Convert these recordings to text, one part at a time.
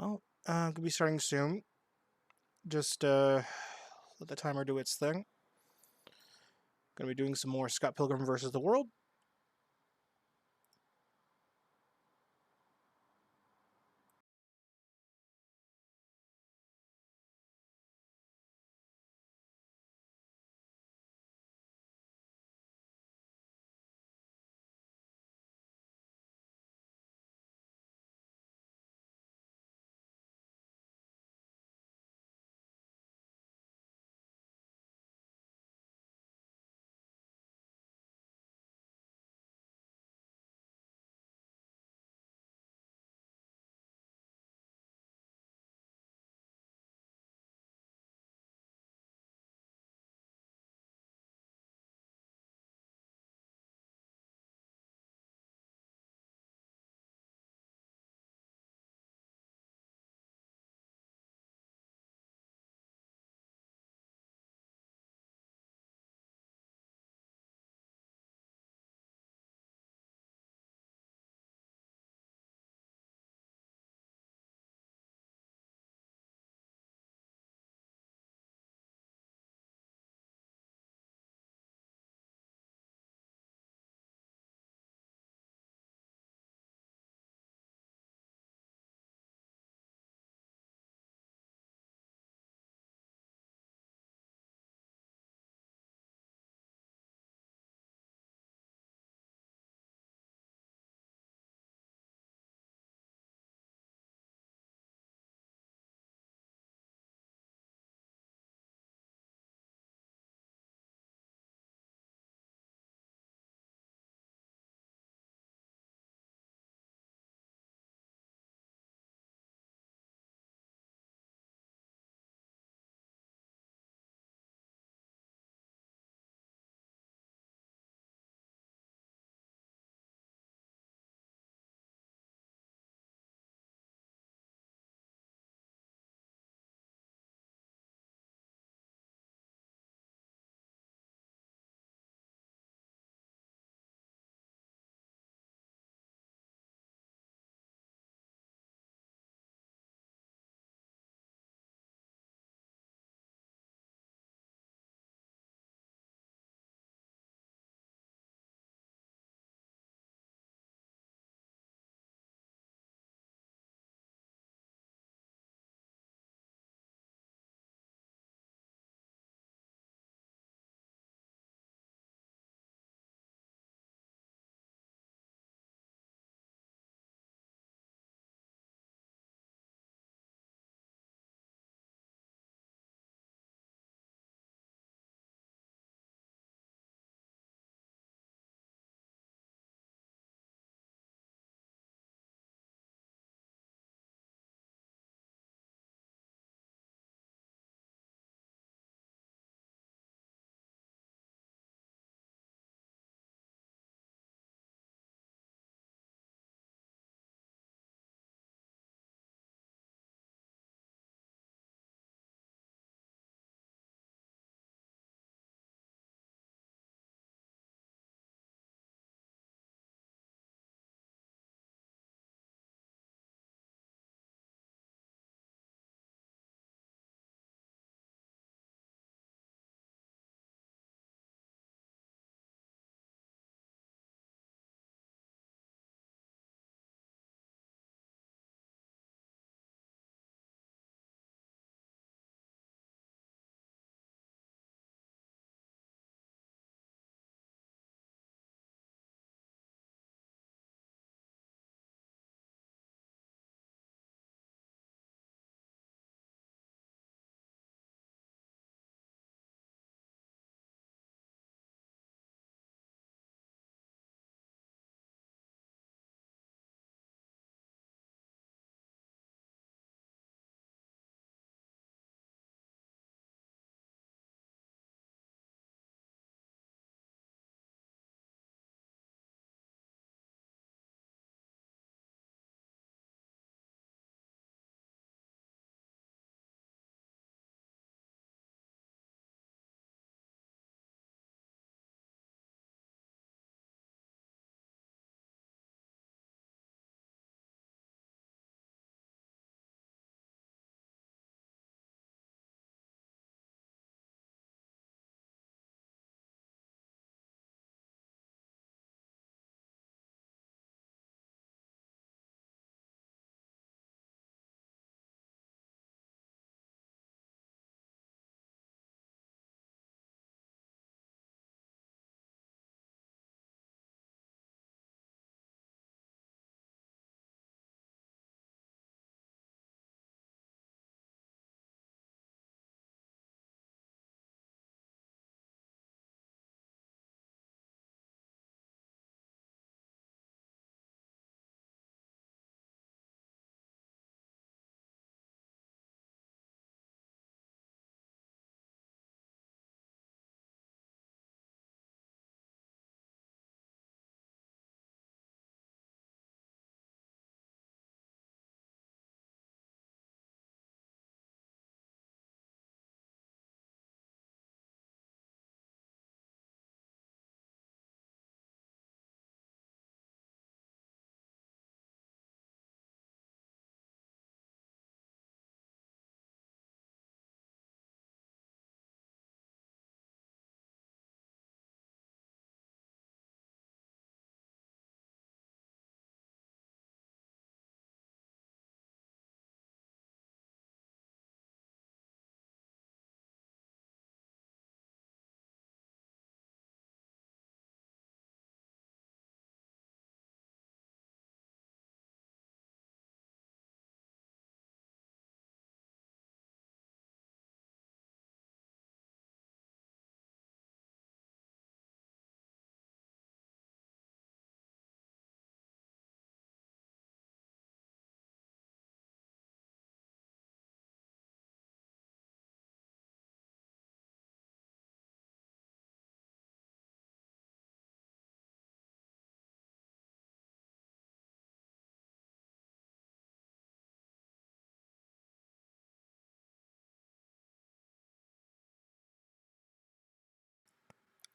Oh, gonna be starting soon. Just let the timer do its thing. Gonna be doing some more Scott Pilgrim versus the World.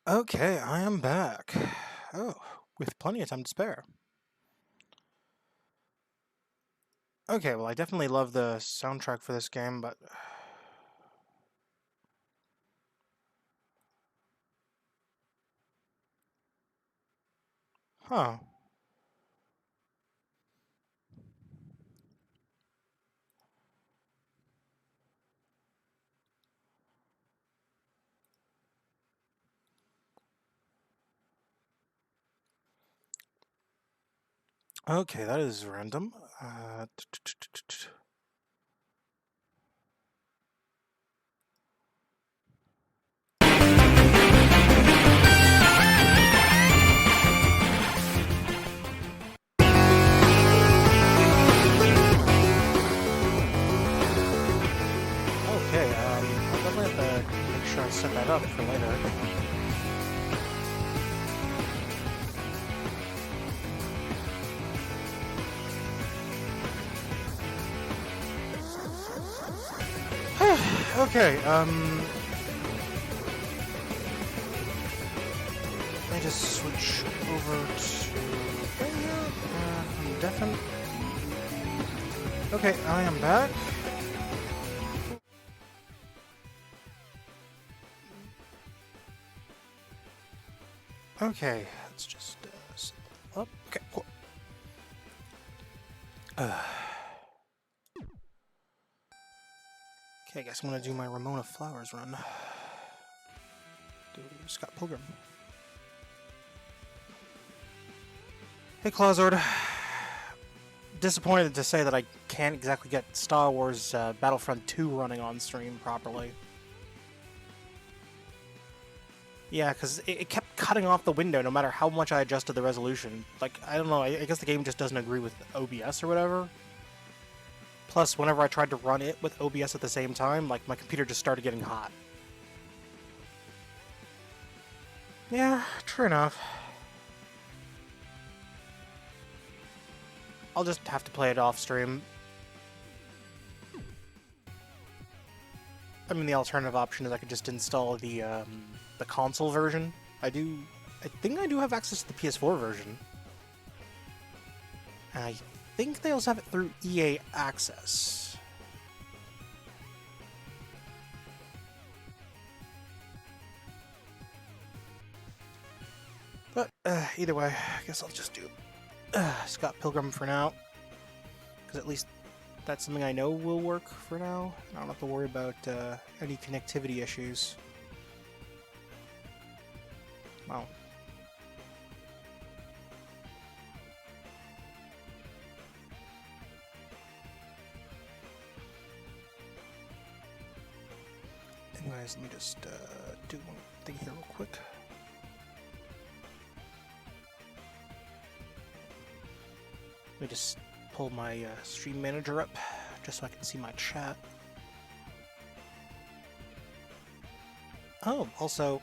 Okay, I am back. Oh, with plenty of time to spare. Okay, well, I definitely love the soundtrack for this game, but... Huh. Okay, that is random. Okay, I'll definitely have to make sure I set that up for later. Okay, let me just switch over to... I'm deafened. Okay, I am back. Okay, let's just set that up. Okay, cool. Okay, I guess I'm gonna do my Ramona Flowers run. Do Scott Pilgrim. Hey, Clawzord. Disappointed to say that I can't exactly get Star Wars Battlefront 2 running on stream properly. Yeah, because it kept cutting off the window no matter how much I adjusted the resolution. Like, I don't know, I guess the game just doesn't agree with OBS or whatever. Plus, whenever I tried to run it with OBS at the same time, like, my computer just started getting hot. Yeah, true enough. I'll just have to play it off stream. I mean, the alternative option is I could just install the console version. I think I do have access to the PS4 version. And I think they also have it through EA Access. But either way, I guess I'll just do Scott Pilgrim for now. Because at least that's something I know will work for now. I don't have to worry about any connectivity issues. Wow. Anyways, let me just do one thing here real quick. Let me just pull my stream manager up just so I can see my chat. Oh, also,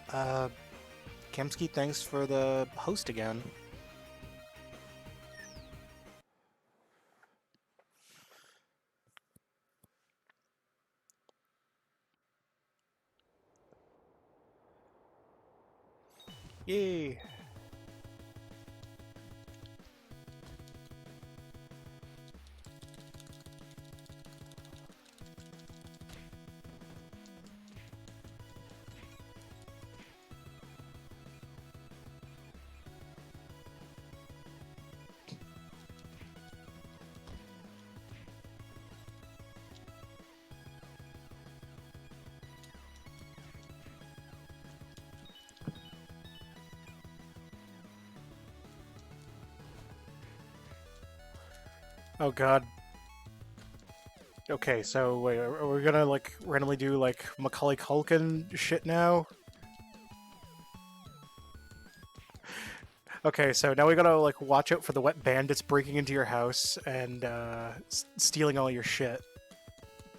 Kemsky, thanks for the host again. Yay! Oh god. Okay, so wait, are we gonna like randomly do like Macaulay Culkin shit now? Okay, so now we gotta like watch out for the wet bandits breaking into your house and stealing all your shit,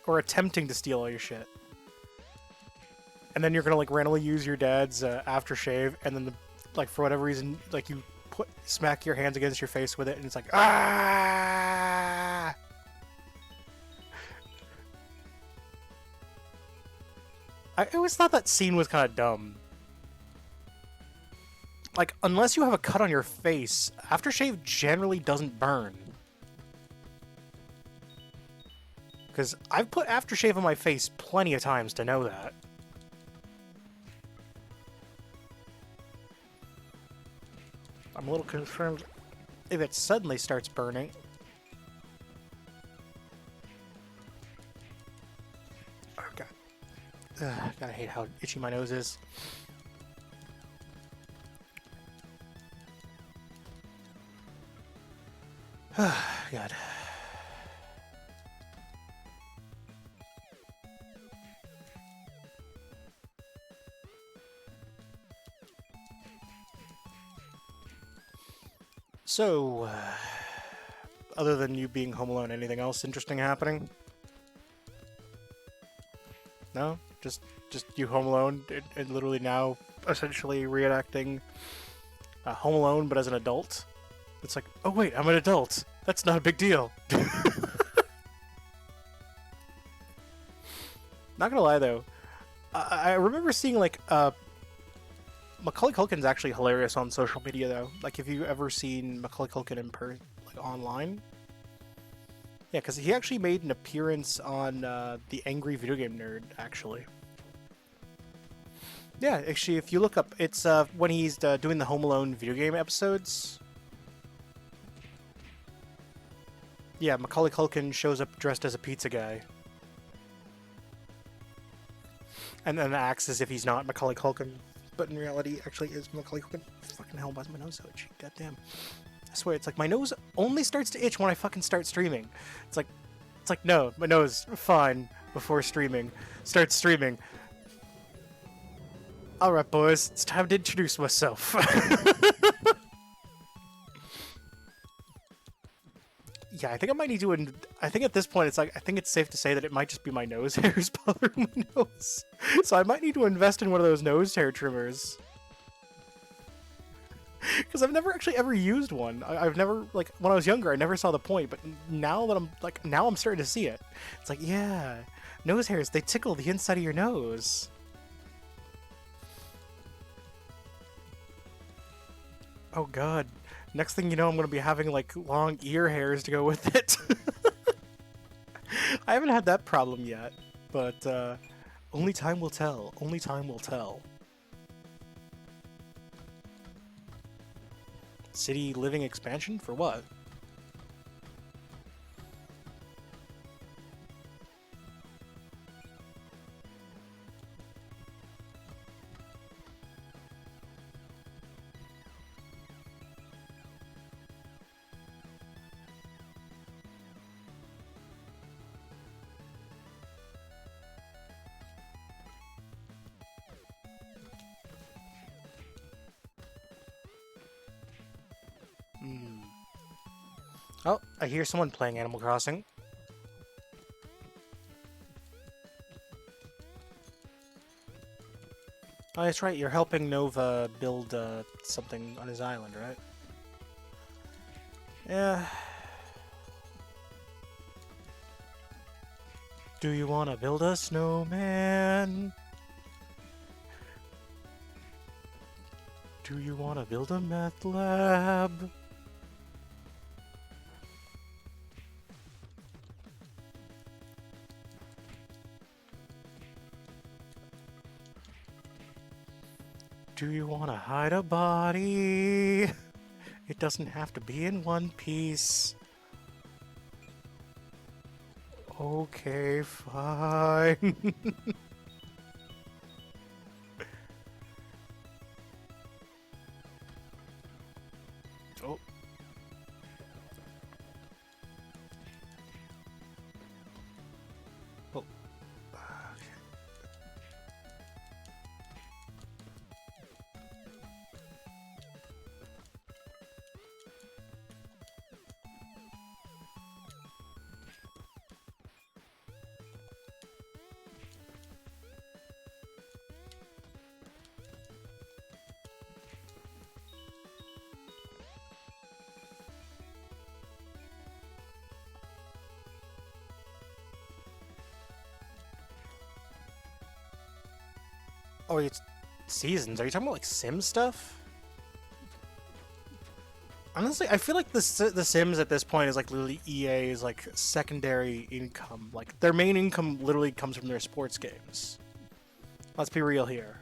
or attempting to steal all your shit. And then you're gonna like randomly use your dad's aftershave, and then like for whatever reason, like you smack your hands against your face with it, and it's like ah. I always thought that scene was kind of dumb. Like, unless you have a cut on your face, aftershave generally doesn't burn. Because I've put aftershave on my face plenty of times to know that. I'm a little concerned if it suddenly starts burning. Oh, God. Ugh, God, I hate how itchy my nose is. God. So, other than you being home alone, anything else interesting happening? No? Just you home alone and literally now essentially reenacting Home Alone, but as an adult? It's like, oh wait, I'm an adult. That's not a big deal. Not gonna lie though, I remember seeing like Macaulay Culkin's actually hilarious on social media though. Like, have you ever seen Macaulay Culkin in person, like online? Yeah, because he actually made an appearance on the Angry Video Game Nerd, actually. Yeah, actually, if you look up, it's when he's doing the Home Alone video game episodes. Yeah, Macaulay Culkin shows up dressed as a pizza guy. And then acts as if he's not Macaulay Culkin, but in reality actually is Macaulay Culkin. Fucking hell, why's my nose so itchy? Goddamn. I swear, it's like my nose only starts to itch when I fucking start streaming. It's like no, my nose fine before streaming. Start streaming. All right, boys, it's time to introduce myself. Yeah, I think I might need to. I think at this point, it's like I think it's safe to say that it might just be my nose hairs bothering my nose. So I might need to invest in one of those nose hair trimmers. Because I've never actually ever used one. I've never, like, when I was younger, I never saw the point, but now that now I'm starting to see it. It's like, yeah, nose hairs, they tickle the inside of your nose. Oh god. Next thing you know, I'm going to be having, like, long ear hairs to go with it. I haven't had that problem yet, but, only time will tell. Only time will tell. City living expansion? For what? Oh, I hear someone playing Animal Crossing. Oh, that's right, you're helping Nova build something on his island, right? Yeah. Do you want to build a snowman? Do you want to build a meth lab? Do you want to hide a body? It doesn't have to be in one piece. Okay, fine. Oh. Oh. Oh, it's seasons. Are you talking about like Sim stuff? Honestly, I feel like the Sims at this point is like literally EA's like secondary income. Like their main income literally comes from their sports games. Let's be real here.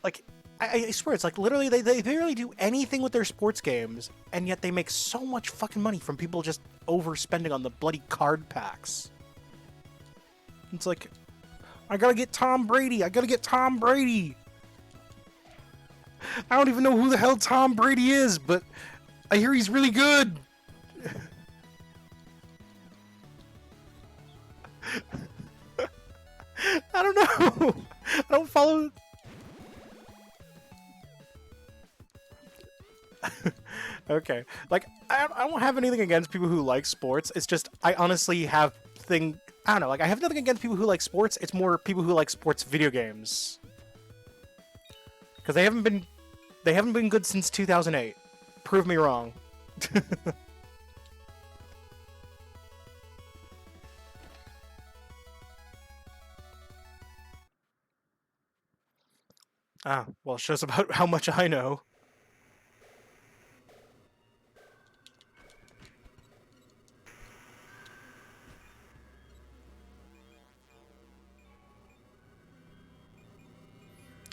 Like, I swear, it's like literally they barely do anything with their sports games, and yet they make so much fucking money from people just overspending on the bloody card packs. It's like, I gotta get Tom Brady. I gotta get Tom Brady. I don't even know who the hell Tom Brady is, but I hear he's really good. I don't know. I don't follow. Okay, like I don't have anything against people who like sports. It's just I honestly have I don't know. Like I have nothing against people who like sports. It's more people who like sports video games because they haven't been good since 2008. Prove me wrong. Ah, well, it shows about how much I know.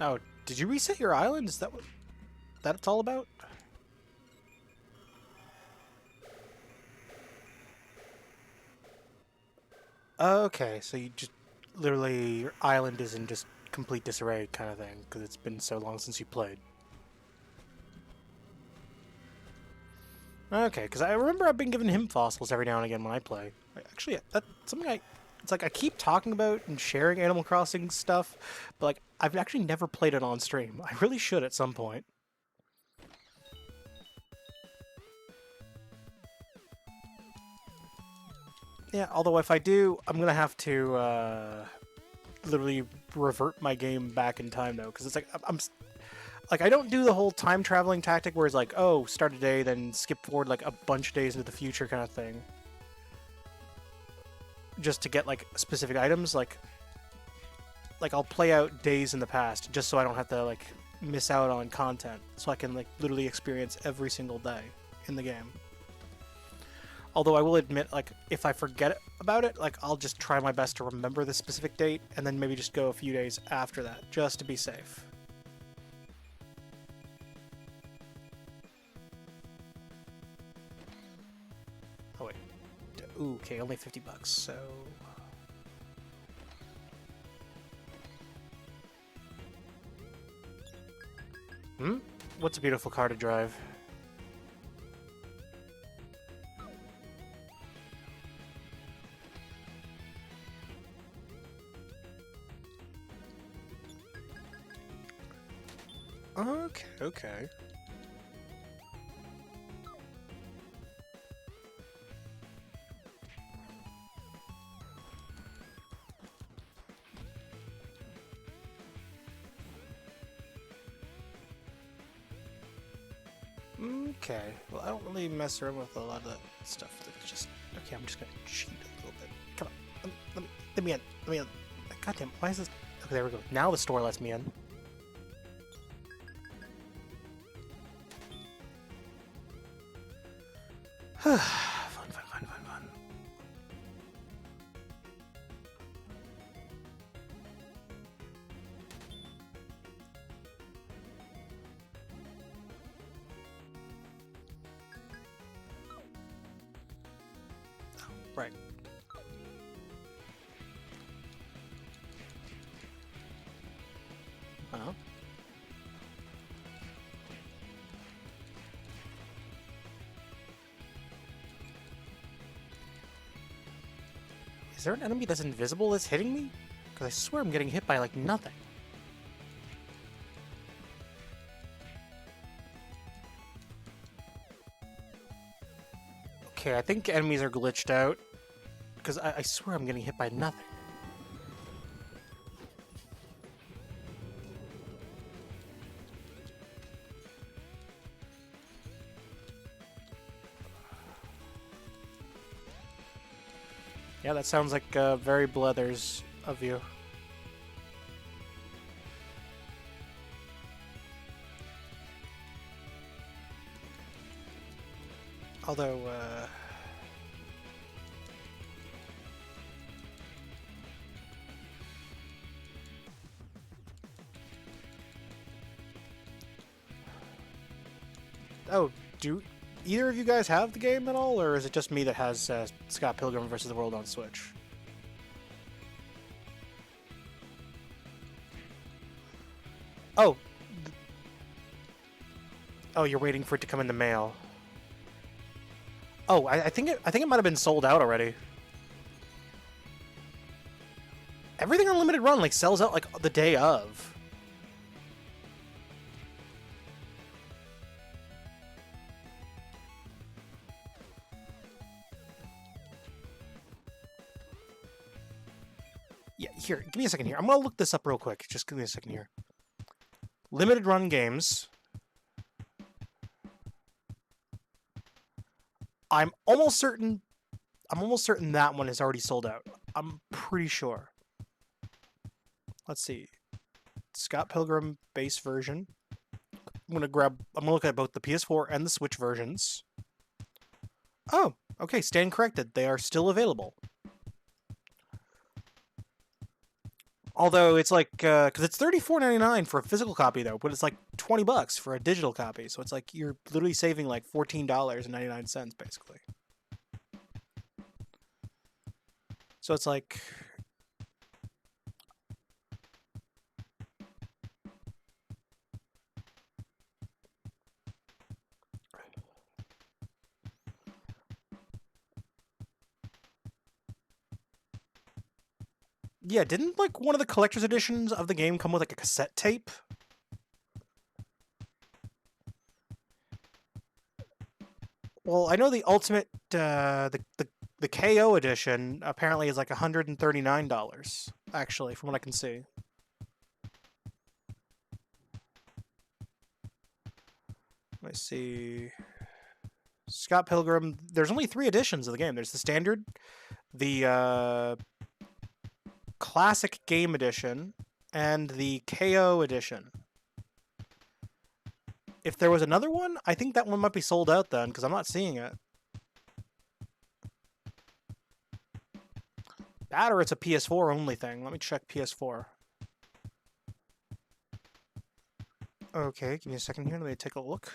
Oh, did you reset your island? Is that what that's all about? Okay, so you just literally your island is in just complete disarray kind of thing because it's been so long since you played. Okay, because I remember I've been giving him fossils every now and again when I play. Actually, that's something it's like I keep talking about and sharing Animal Crossing stuff, but like I've actually never played it on stream. I really should at some point. Yeah, although if I do, I'm gonna have to literally revert my game back in time though, because it's like I'm like I don't do the whole time traveling tactic where it's like, oh, start a day, then skip forward like a bunch of days into the future kind of thing, just to get like specific items. Like I'll play out days in the past just so I don't have to like miss out on content, so I can like literally experience every single day in the game. Although I will admit, like, if I forget about it, like, I'll just try my best to remember the specific date, and then maybe just go a few days after that, just to be safe. Oh, wait. Ooh, okay, only $50, so... Hmm? What's a beautiful car to drive? Okay, okay. Okay, well, I don't really mess around with a lot of that stuff. It's just, okay, I'm just gonna cheat a little bit. Come on, let me in, let me in. Goddamn, why is this? Okay, there we go. Now the store lets me in. Fun, fun, fun, fun, fun. Oh, right. Uh-huh. Is there an enemy that's invisible that's hitting me? Because I swear I'm getting hit by, like, nothing. Okay, I think enemies are glitched out. Because I swear I'm getting hit by nothing. Yeah, that sounds like very Blethers of you. Although, oh, do either of you guys have the game at all, or is it just me that has Scott Pilgrim vs. the World on Switch? Oh. Oh, you're waiting for it to come in the mail. Oh, I think it might have been sold out already. Everything on Limited Run like sells out like the day of. Yeah, here, give me a second here. I'm gonna look this up real quick. Just give me a second here. Limited Run games. I'm almost certain that one is already sold out. I'm pretty sure. Let's see. Scott Pilgrim base version. I'm gonna look at both the PS4 and the Switch versions. Oh, okay, stand corrected. They are still available. Although it's like, because it's $34.99 for a physical copy though, but it's like $20 for a digital copy. So it's like you're literally saving like $14.99 basically. So it's like, yeah, didn't like one of the collector's editions of the game come with like a cassette tape? Well, I know the ultimate, the KO edition apparently is like $139, actually, from what I can see. Let me see. Scott Pilgrim, there's only 3 editions of the game. There's the standard, the classic game edition, and the KO edition. If there was another one, I think that one might be sold out then, because I'm not seeing it. That or it's a PS4 only thing. Let me check PS4. Okay, give me a second here. Let me take a look.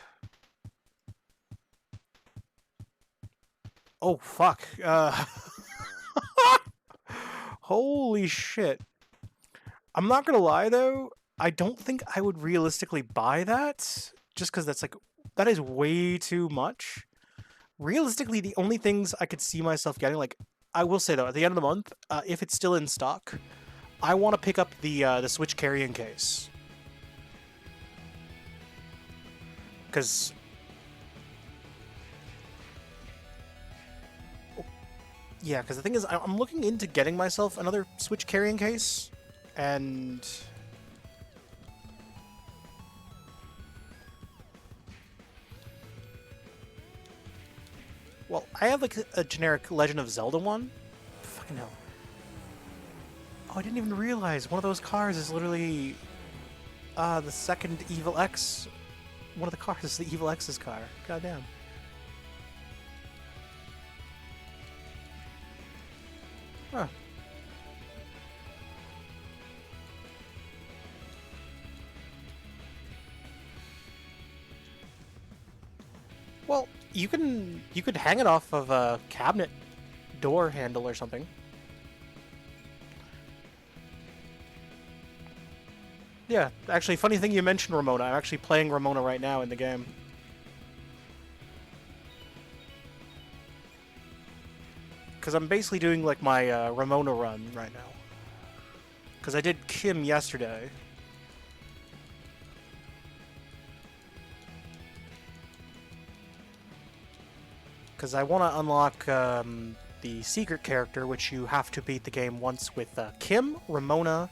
Oh, fuck. Holy shit. I'm not gonna lie, though. I don't think I would realistically buy that. Just because that's like... That is way too much. Realistically, the only things I could see myself getting... Like, I will say, though, at the end of the month, if it's still in stock, I want to pick up the Switch carrying case. Because... Yeah, because the thing is, I'm looking into getting myself another Switch carrying case, and... Well, I have like a generic Legend of Zelda one. Fucking hell. Oh, I didn't even realize one of those cars is literally the second Evil X. One of the cars is the Evil X's car. Goddamn. Huh. Well, you could hang it off of a cabinet door handle or something. Yeah, actually, funny thing you mentioned Ramona. I'm actually playing Ramona right now in the game. Because I'm basically doing like my Ramona run right now. Because I did Kim yesterday. Because I want to unlock the secret character, which you have to beat the game once with Kim, Ramona,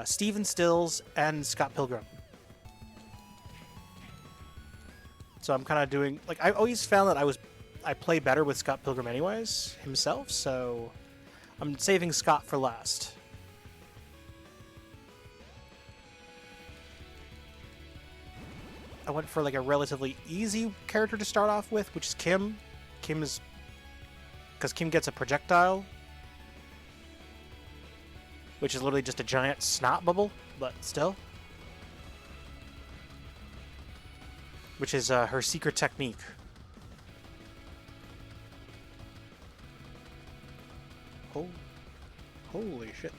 Steven Stills, and Scott Pilgrim. So I'm kind of doing... Like, I always found that I play better with Scott Pilgrim anyways, himself, so I'm saving Scott for last. I went for like a relatively easy character to start off with, which is Kim. Kim is because Kim gets a projectile, which is literally just a giant snot bubble, but still. Which is her secret technique. Oh, holy shit.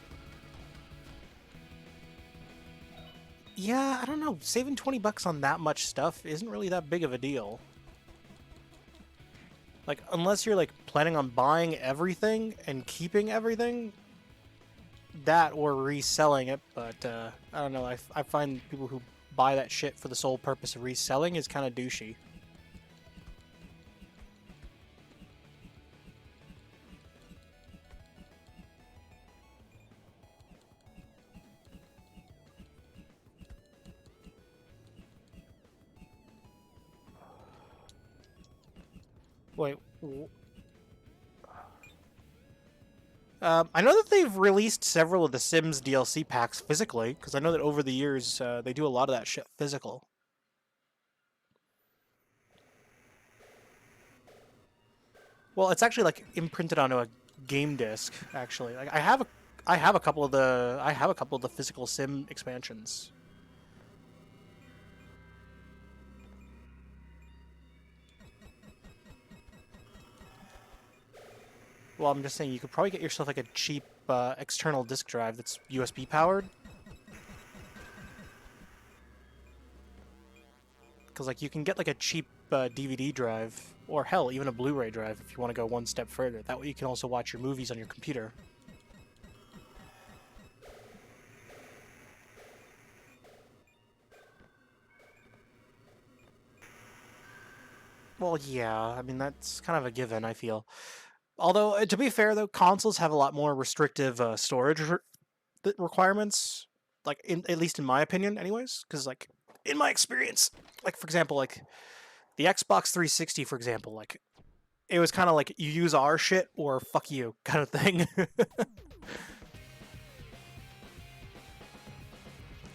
Yeah, I don't know. Saving 20 bucks on that much stuff isn't really that big of a deal. Like, unless you're, like, planning on buying everything and keeping everything, that or reselling it, but, I don't know. I find people who buy that shit for the sole purpose of reselling is kind of douchey. Wait, I know that they've released several of the Sims DLC packs physically, because I know that over the years they do a lot of that shit physical. Well, it's actually like imprinted onto a game disc. Actually, like I have a couple of the physical Sim expansions. Well, I'm just saying you could probably get yourself like a cheap external disk drive that's USB powered. Because like you can get like a cheap DVD drive, or hell, even a Blu-ray drive if you want to go one step further. That way you can also watch your movies on your computer. Well, yeah, I mean that's kind of a given, I feel. Although, to be fair though, consoles have a lot more restrictive storage requirements. Like, at least in my opinion, anyways. Because like, in my experience, like for example, like the Xbox 360, for example, like it was kind of like you use our shit or fuck you kind of thing.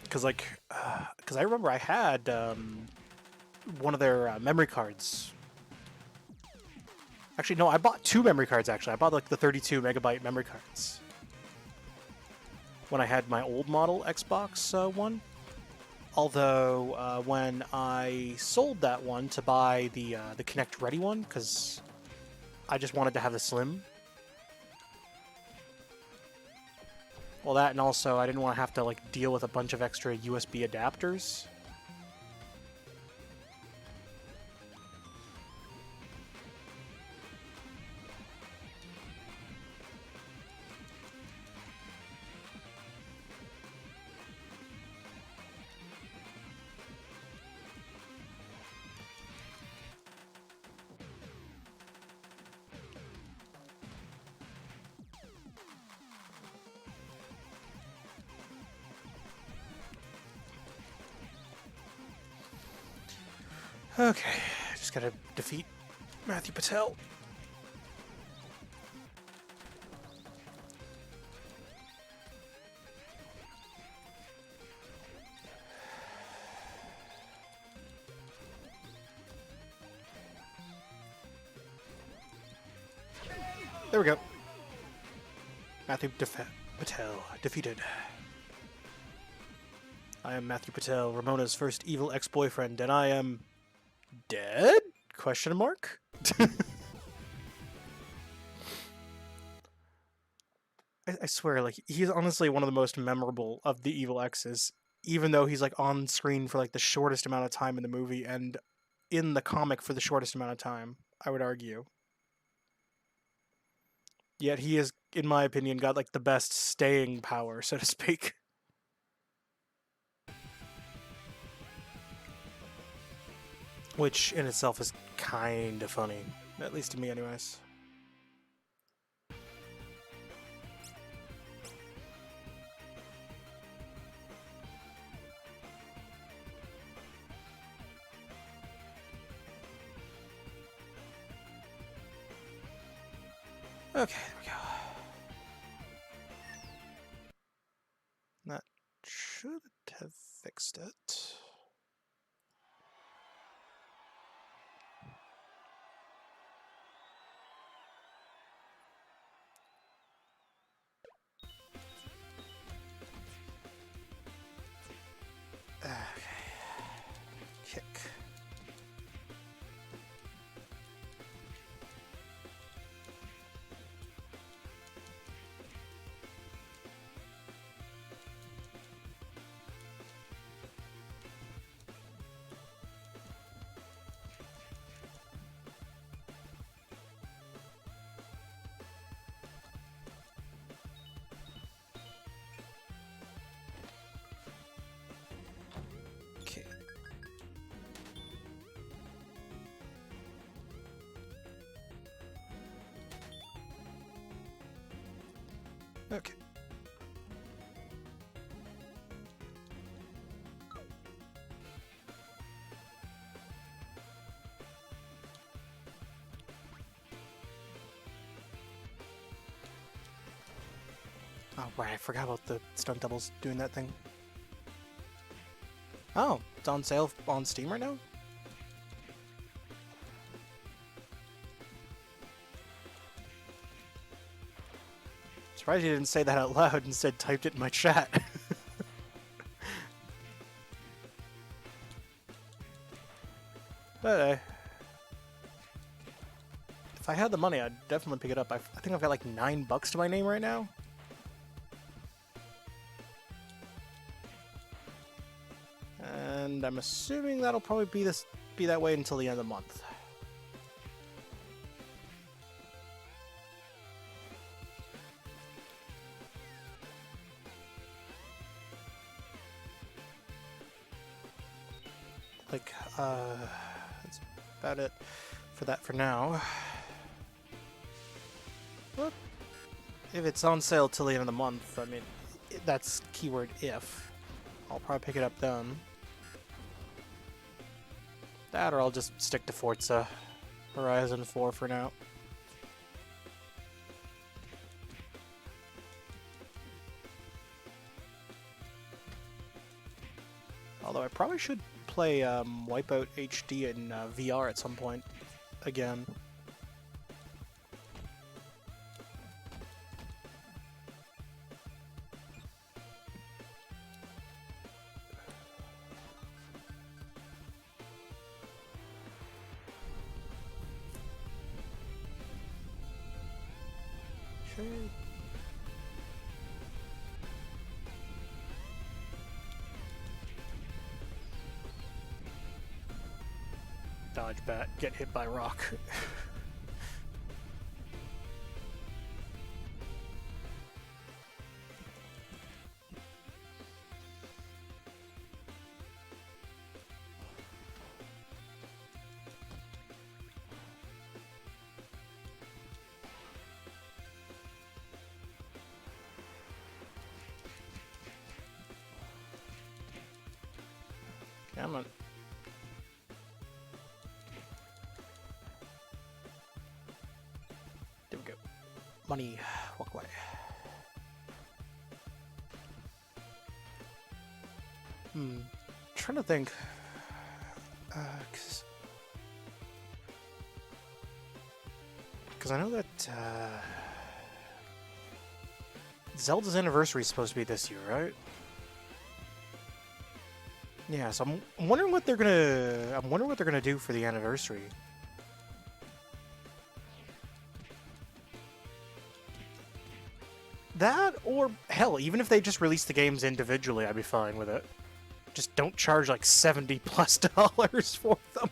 Because like, because I remember I had one of their memory cards. Actually, no, I bought two memory cards. Actually, I bought like the 32 megabyte memory cards when I had my old model Xbox One. Although when I sold that one to buy the Kinect Ready one, because I just wanted to have the Slim. Well, that, and also I didn't want to have to like deal with a bunch of extra USB adapters. Okay, just gotta defeat Matthew Patel. There we go. Matthew Patel defeated. I am Matthew Patel, Ramona's first evil ex-boyfriend, and I am dead? Question mark? I swear, like, he's honestly one of the most memorable of the evil exes, even though he's like on screen for like the shortest amount of time in the movie and in the comic for the shortest amount of time, I would argue. Yet he is, in my opinion, got like the best staying power, so to speak. Which in itself is kind of funny, at least to me, anyways. Okay, there we go. That should have fixed it. Okay. Oh, right, I forgot about the stunt doubles doing that thing. Oh, it's on sale on Steam right now? Surprised you didn't say that out loud, instead typed it in my chat. But if I had the money, I'd definitely pick it up. I think I've got like $9 to my name right now. And I'm assuming that'll probably be that way until the end of the month. Like, that's about it for that for now. But if it's on sale till the end of the month, I mean, that's keyword if. I'll probably pick it up then. That, or I'll just stick to Forza Horizon 4 for now. Although I probably should play Wipeout HD in VR at some point again. Okay. Dodge bat, get hit by rock. Come on. There we go. Money, walk away. Trying to think. Because I know that Zelda's anniversary is supposed to be this year, right? Yeah, so I'm wondering what they're gonna do for the anniversary. That, or hell, even if they just release the games individually, I'd be fine with it. Just don't charge like $70+ for them.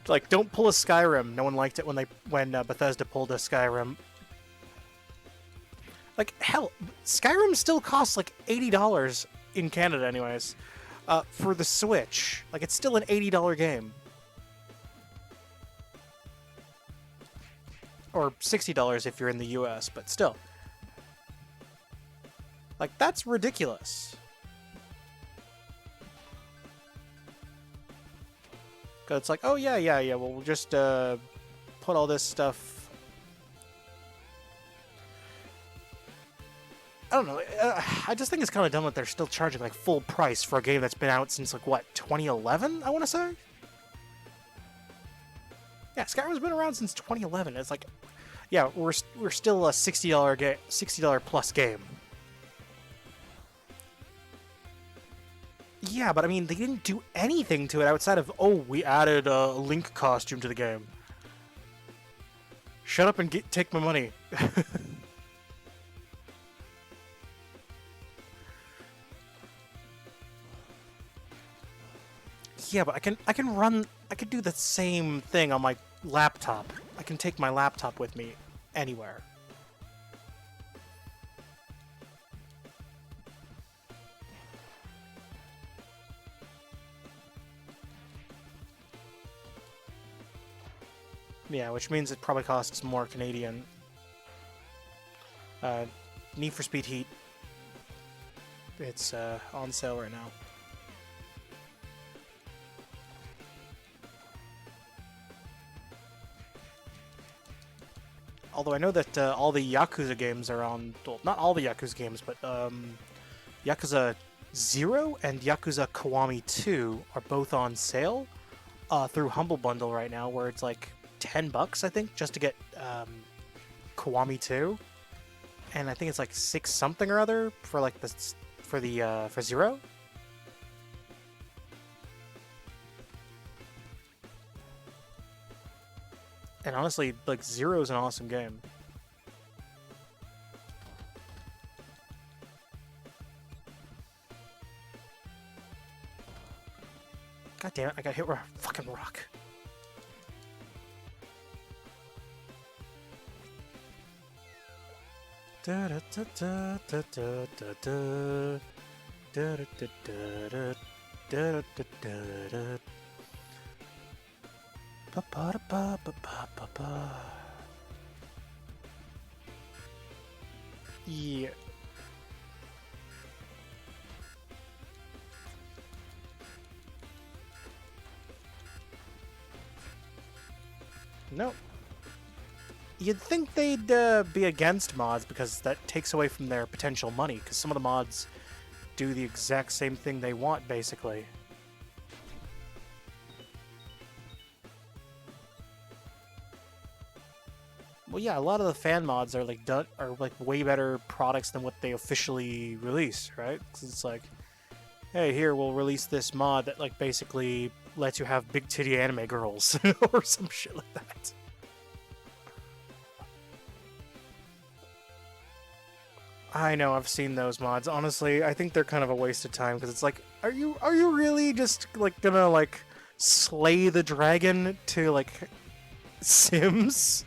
Like, don't pull a Skyrim. No one liked it when Bethesda pulled a Skyrim. Like, hell, Skyrim still costs like $80 in Canada, anyways, for the Switch. Like, it's still an $80 game. Or $60 if you're in the US, but still. Like, that's ridiculous. Cause it's like, oh yeah, well, we'll just put all this stuff. I don't know. I just think it's kind of dumb that they're still charging like full price for a game that's been out since like what, 2011? I want to say. Yeah, Skyrim's been around since 2011. It's like, yeah, we're still a $60 game, $60+ game. Yeah, but I mean, they didn't do anything to it outside of, oh, we added a Link costume to the game. Shut up and take my money. Yeah, but I can do the same thing on my laptop. I can take my laptop with me anywhere. Yeah, which means it probably costs more Canadian. Need for Speed Heat. It's on sale right now. Although I know that all the Yakuza games are on... Well, not all the Yakuza games, but Yakuza 0 and Yakuza Kiwami 2 are both on sale through Humble Bundle right now, where it's like $10, I think, just to get Kiwami 2. And I think it's like 6 something or other for like for 0. And honestly, like, 0 is an awesome game. God damn it, I got hit with a fucking rock. Da da da da da da da da da da da da da da da. Ba ba ba ba ba ba ba. Yeah. No. You'd think they'd be against mods because that takes away from their potential money, because some of the mods do the exact same thing they want, basically. Well, yeah, a lot of the fan mods are like way better products than what they officially release, right? 'Cause it's like, hey, here we'll release this mod that like basically lets you have big titty anime girls or some shit like that. I know, I've seen those mods. Honestly, I think they're kind of a waste of time because it's like, are you really just like gonna like slay the dragon to like Sims?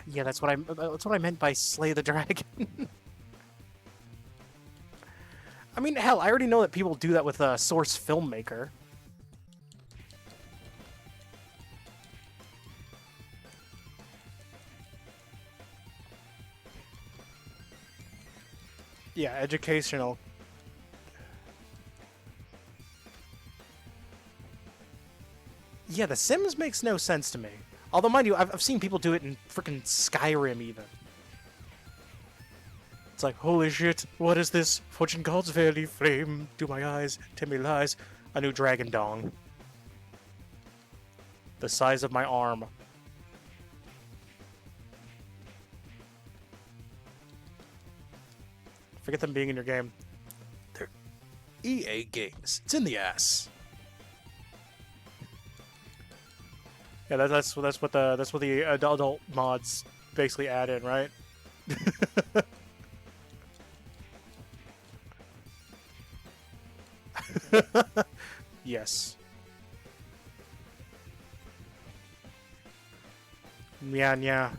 Yeah, that's what I meant by slay the dragon. I mean, hell, I already know that people do that with Source Filmmaker. Yeah, educational. Yeah, The Sims makes no sense to me. Although, mind you, I've seen people do it in freaking Skyrim, even. It's like, holy shit, what is this? Fortune calls fairly flame to my eyes, tell me lies. A new dragon dong. The size of my arm. Forget them being in your game. They're EA games. It's in the ass. Yeah, that's what the adult mods basically add in, right? Yes. Yeah, yeah.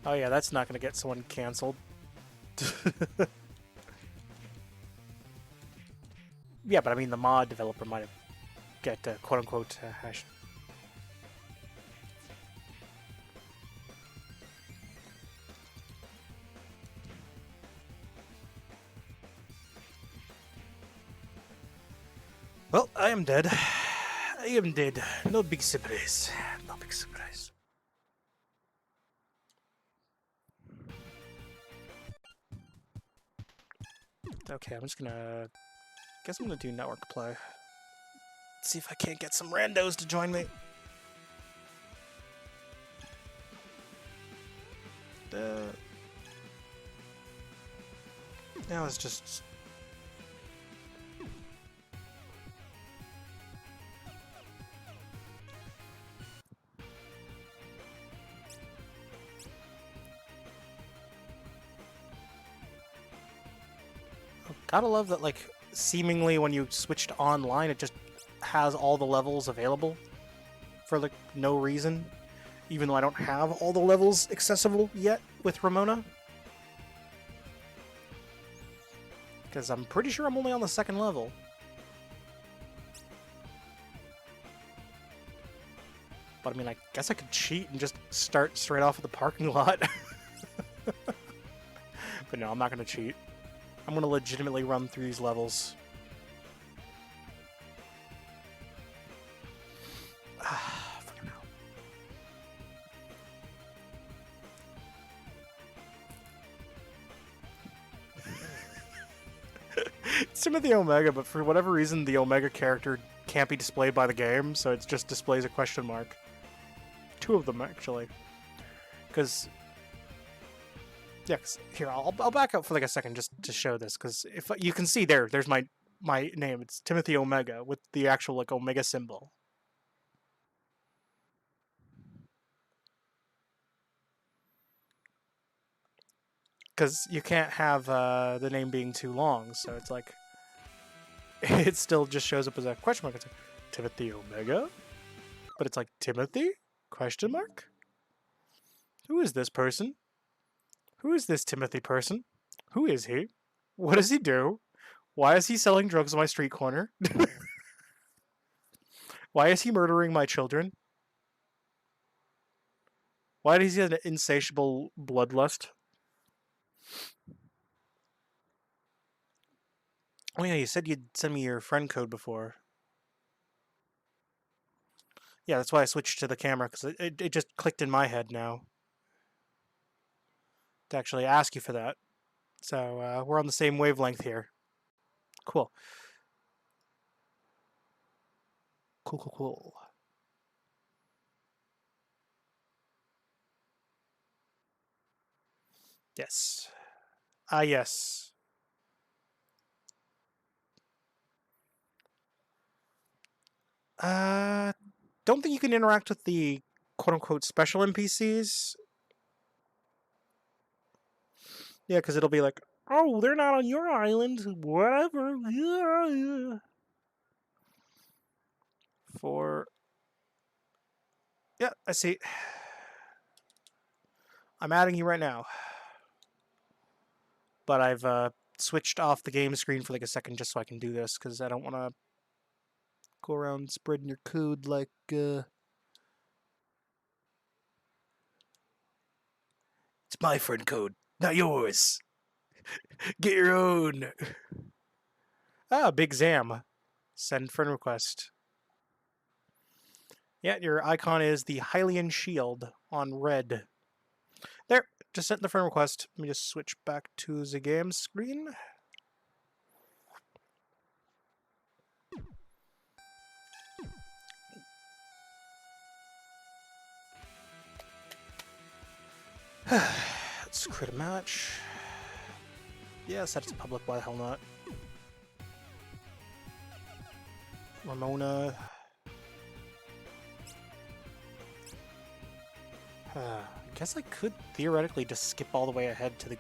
Oh yeah, that's not gonna get someone canceled. Yeah, but I mean the mod developer might have get quote-unquote hash. Well, I am dead. I am dead. No big surprise. No big surprise. Okay, I'm just gonna... Guess I'm gonna do network play. See if I can't get some randos to join me. Now it's just... Gotta love that, like, seemingly when you switch to online, it just has all the levels available for like no reason, even though I don't have all the levels accessible yet with Ramona. Because I'm pretty sure I'm only on the 2nd level. But I mean, I guess I could cheat and just start straight off at the parking lot. But no, I'm not going to cheat. I'm going to legitimately run through these levels. Fucking hell. It's Timothy Omega, but for whatever reason, the Omega character can't be displayed by the game, so it just displays a question mark. 2 of them, actually. Because... yeah, here, I'll back up for like a second just to show this, because if you can see there's my name. It's Timothy Omega with the actual like Omega symbol. Because you can't have the name being too long, so it's like it still just shows up as a question mark. It's like, Timothy Omega, but it's like Timothy question mark. Who is this person? Who is this Timothy person? Who is he? What does he do? Why is he selling drugs on my street corner? Why is he murdering my children? Why does he have an insatiable bloodlust? Oh yeah, you said you'd send me your friend code before. Yeah, that's why I switched to the camera, because it just clicked in my head now to actually ask you for that. So we're on the same wavelength here. Cool. Cool. Yes. Yes. Don't think you can interact with the quote-unquote special NPCs. Yeah, because it'll be like, oh, they're not on your island, whatever. Yeah, I see. I'm adding you right now. But I've switched off the game screen for like a second just so I can do this, because I don't want to go around spreading your code like... It's my friend code, not yours. Get your own. Big Zam. Send friend request. Yeah, your icon is the Hylian shield on red. There, just sent the friend request. Let me just switch back to the game screen. Let's create a match. Yeah, set it to public, why the hell not? Ramona. I guess I could theoretically just skip all the way ahead to the...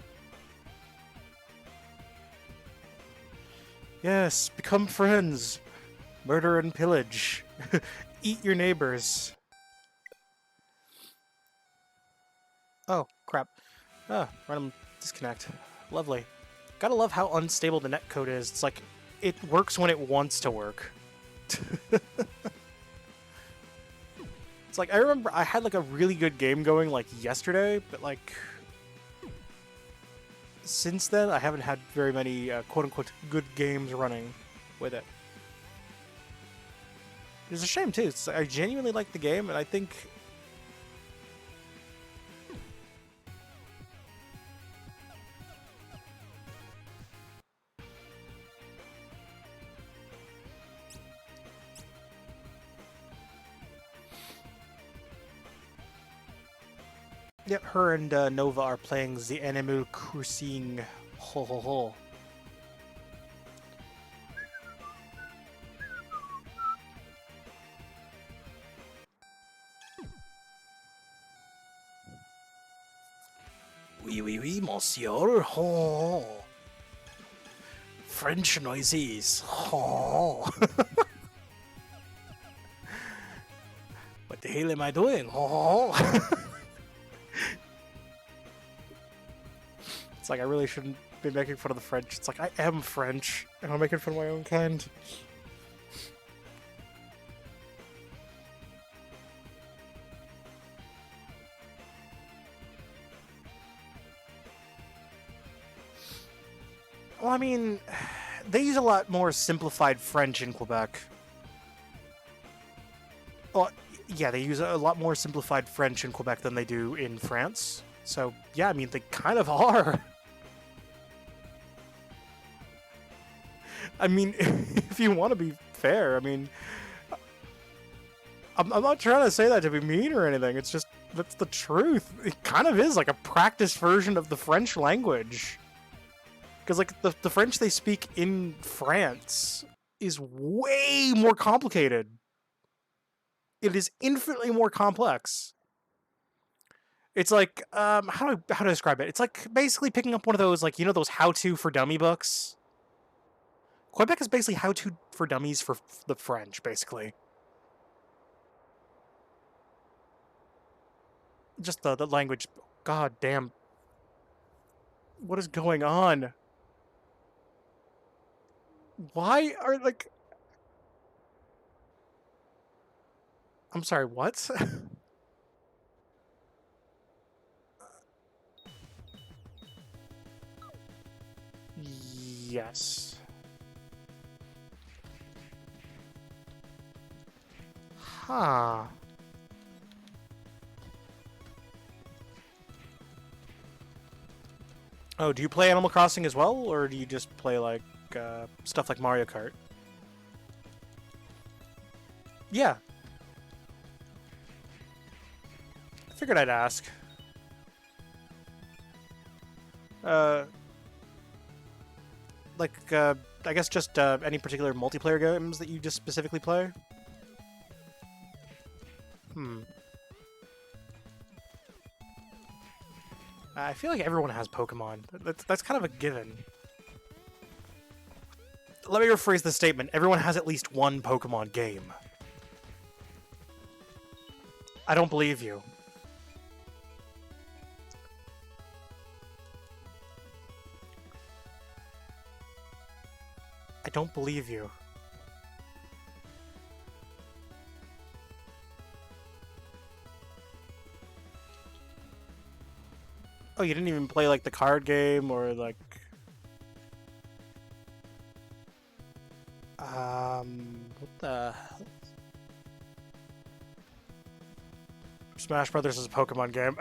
Yes, become friends. Murder and pillage. Eat your neighbors. Oh, crap. Random disconnect. Lovely. Gotta love how unstable the netcode is. It's like, it works when it wants to work. It's like, I remember I had like a really good game going like yesterday, but like... since then, I haven't had very many quote-unquote good games running with it. It's a shame too. I genuinely like the game, and I think... Yep, her and Nova are playing the Animal Crossing. Ho ho ho. Oui, monsieur. Ho. French noises. Ho. But The hell am I doing? Oh. It's like I really shouldn't be making fun of the French. It's like I am French, and I'm making fun of my own kind. Well, I mean, they use a lot more simplified French in Quebec. Well, yeah, they use a lot more simplified French in Quebec than they do in France. So, yeah, I mean, they kind of are. I mean, if you want to be fair, I mean, I'm not trying to say that to be mean or anything. It's just, that's the truth. It kind of is like a practice version of the French language. Because, like, the French they speak in France is way more complicated. It is infinitely more complex. It's like, how to describe it? It's like basically picking up one of those, like, you know, those how-to for dummy books? Quebec is basically how-to for dummies for the French, basically. Just the language. God damn. What is going on? Why are, like... I'm sorry, what? Yes. Huh. Oh, do you play Animal Crossing as well, or do you just play, like, stuff like Mario Kart? Yeah. I figured I'd ask. Like, I guess just any particular multiplayer games that you just specifically play? I feel like everyone has Pokemon. That's kind of a given. Let me rephrase the statement. Everyone has at least one Pokemon game. I don't believe you. I don't believe you. Oh, you didn't even play, like, the card game, or, like... What the... Smash Brothers is a Pokemon game.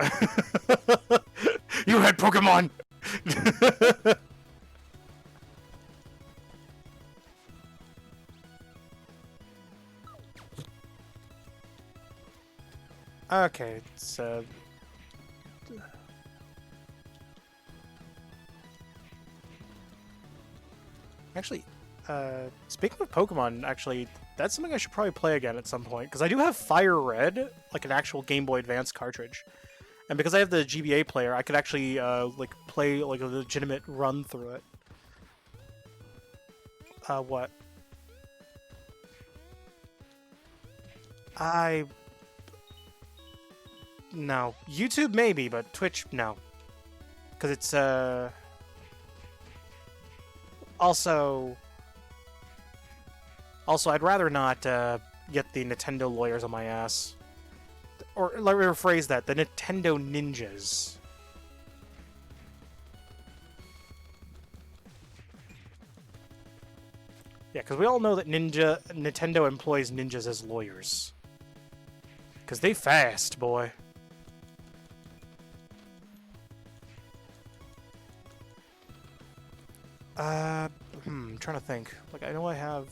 You had Pokemon! Okay, so... Actually, speaking of Pokemon, actually, that's something I should probably play again at some point, because I do have Fire Red, like an actual Game Boy Advance cartridge. And because I have the GBA player, I could actually, like, play, like, a legitimate run through it. What? No. YouTube, maybe, but Twitch, no. Because it's, Also, I'd rather not get the Nintendo lawyers on my ass. Or let me rephrase that, the Nintendo ninjas. Yeah, because we all know that Nintendo employs ninjas as lawyers. Because they fast, boy. I'm trying to think. Like, I know I have...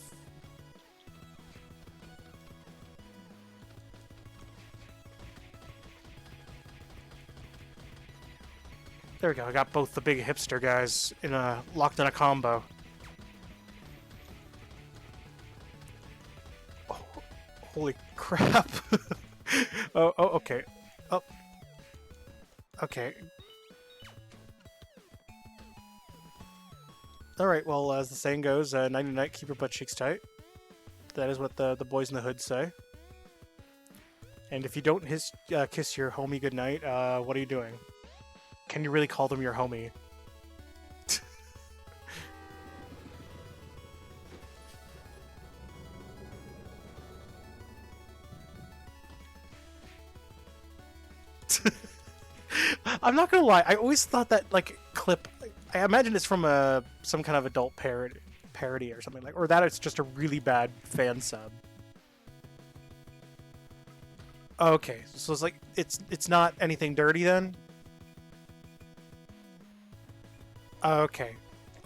There we go, I got both the big hipster guys locked in a combo. Oh, holy crap. Oh, okay. Oh. Okay. Alright, well, as the saying goes, nighty night, keep your butt cheeks tight. That is what the boys in the hood say. And if you don't kiss your homie goodnight, what are you doing? Can you really call them your homie? I'm not gonna lie. I always thought that like clip. I imagine it's from some kind of adult parody or something like, or that it's just a really bad fan sub. Okay, so it's like it's not anything dirty then. Okay,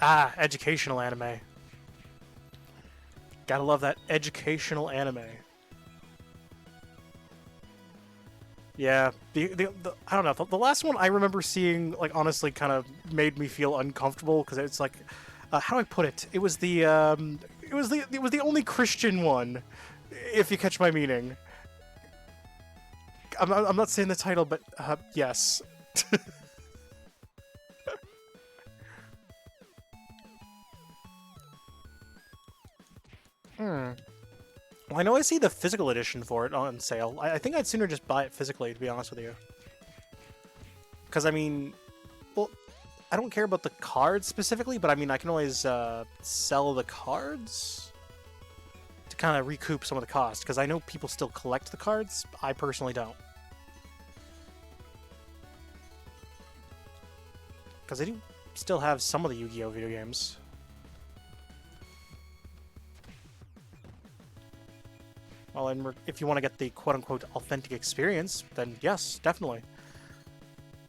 educational anime. Gotta love that educational anime. Yeah, the I don't know. The last one I remember seeing, like, honestly, kind of made me feel uncomfortable because it's like, how do I put it? It was the only Christian one, if you catch my meaning. I'm not saying the title, but yes. Hmm. Well, I know I see the physical edition for it on sale. I think I'd sooner just buy it physically, to be honest with you. Because, I mean, well, I don't care about the cards specifically, but I mean, I can always sell the cards to kind of recoup some of the cost, because I know people still collect the cards. I personally don't. Because I do still have some of the Yu-Gi-Oh! Video games. Well, and if you want to get the quote-unquote authentic experience, then yes, definitely.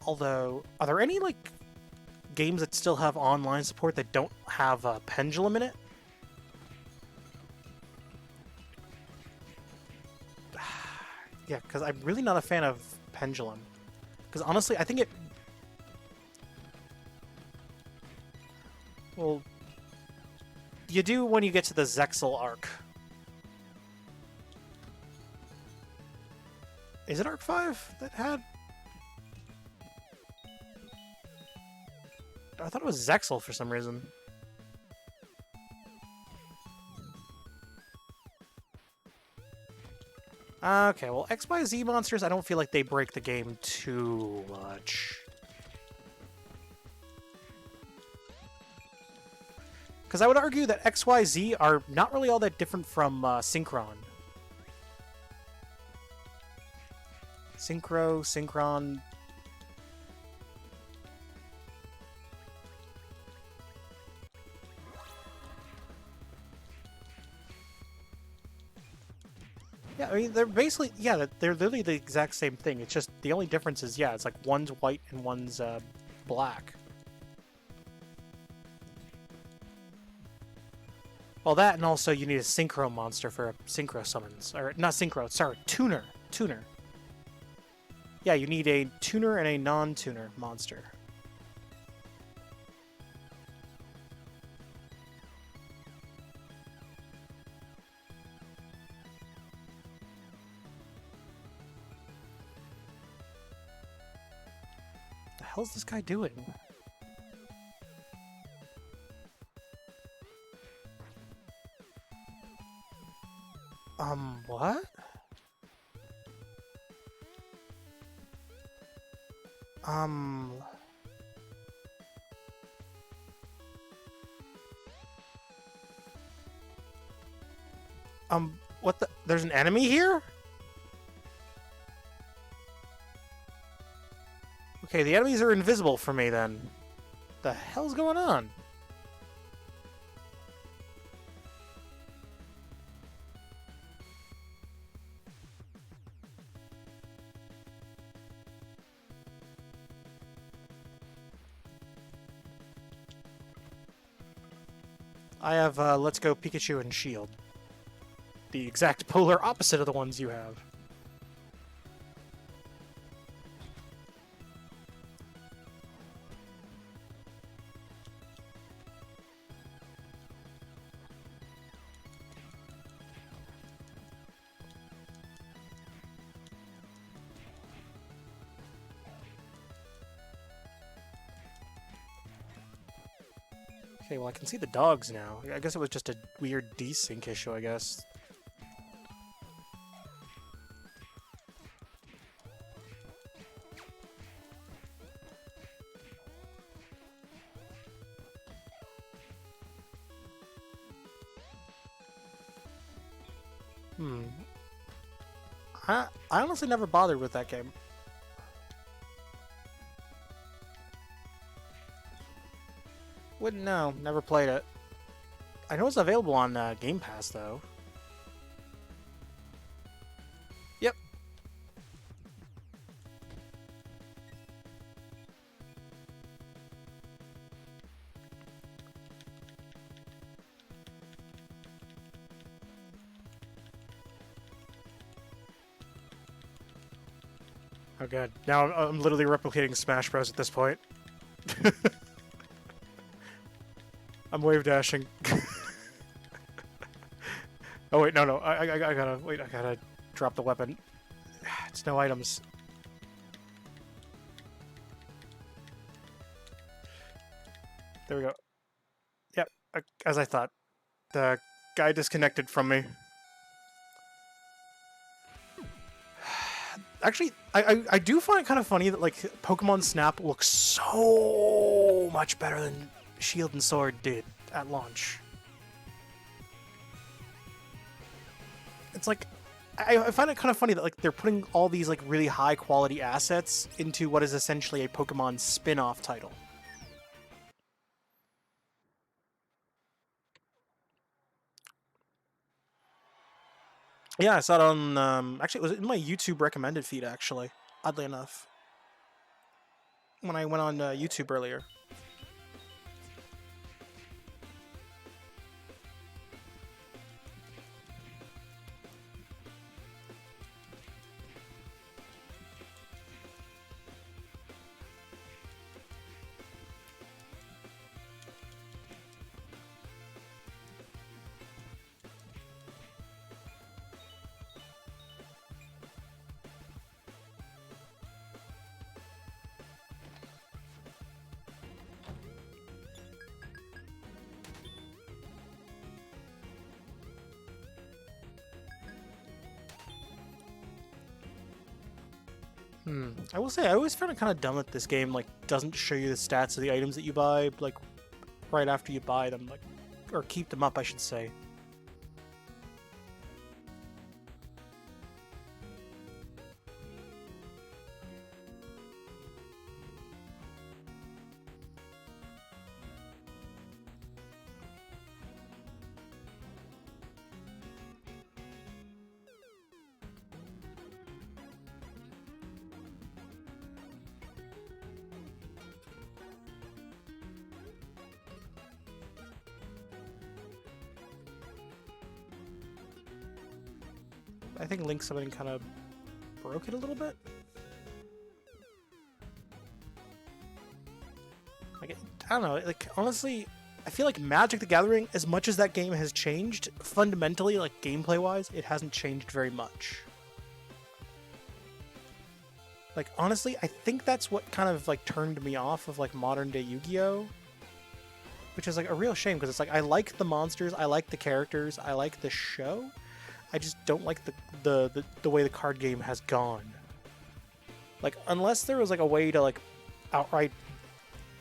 Although, are there any, like, games that still have online support that don't have a Pendulum in it? Yeah, because I'm really not a fan of Pendulum. Because honestly, I think it... Well, you do when you get to the Zexal arc. Is it Arc 5 that had... I thought it was Zexal for some reason. Okay, well, XYZ monsters, I don't feel like they break the game too much. Because I would argue that XYZ are not really all that different from Synchron. Synchron... Yeah, I mean, they're basically... Yeah, they're literally the exact same thing. It's just, the only difference is, yeah, it's like one's white and one's black. Well, that, and also you need a Synchro monster for a Synchro summons. Or, not Synchro, sorry, Tuner. Tuner. Yeah, you need a Tuner and a non-Tuner monster. What the hell's this guy doing? What? What the? There's an enemy here? Okay, the enemies are invisible for me then. The hell's going on? I have Let's Go Pikachu and Shield. The exact polar opposite of the ones you have. Okay, well I can see the dogs now. I guess it was just a weird desync issue, I guess. Hmm. I honestly never bothered with that game. Wouldn't know. Never played it. I know it's available on Game Pass, though. Yep. Oh god. Now I'm literally replicating Smash Bros. At this point. I'm wave dashing. Oh wait, no. I gotta wait. I gotta drop the weapon. It's no items. There we go. Yep, as I thought. The guy disconnected from me. Actually, I do find it kind of funny that like Pokemon Snap looks so much better than Shield and Sword did at launch. It's like I find it kind of funny that like they're putting all these like really high quality assets into what is essentially a Pokemon spin-off title. Yeah, I saw it on actually it was in my YouTube recommended feed actually, oddly enough. When I went on YouTube earlier. I will say, I always found it kind of dumb that this game like doesn't show you the stats of the items that you buy like right after you buy them, like or keep them up, I should say. I think Link Summoning kind of broke it a little bit. Like, I don't know. Like, honestly, I feel like Magic the Gathering, as much as that game has changed, fundamentally, like gameplay-wise, it hasn't changed very much. Like, honestly, I think that's what kind of like turned me off of like modern-day Yu-Gi-Oh! Which is like a real shame because it's like I like the monsters, I like the characters, I like the show. I just don't like the way the card game has gone. Like, unless there was like a way to like outright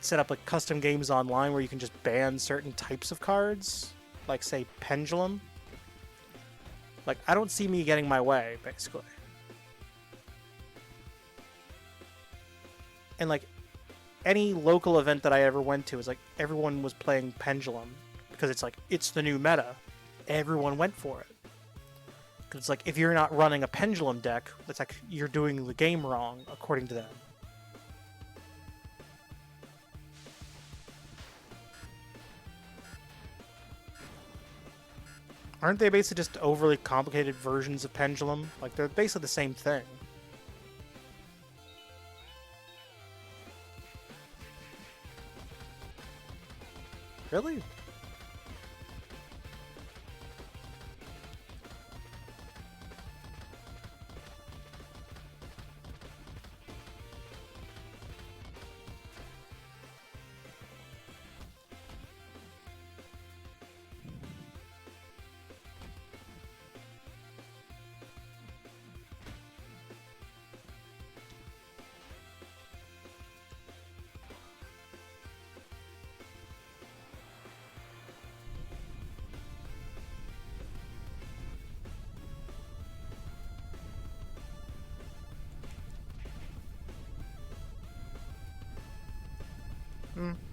set up like custom games online where you can just ban certain types of cards, like say Pendulum. Like, I don't see me getting my way, basically. And like any local event that I ever went to is like everyone was playing Pendulum because it's like it's the new meta. Everyone went for it. It's like if you're not running a Pendulum deck, that's like you're doing the game wrong, according to them. Aren't they basically just overly complicated versions of Pendulum? Like, they're basically the same thing. Really?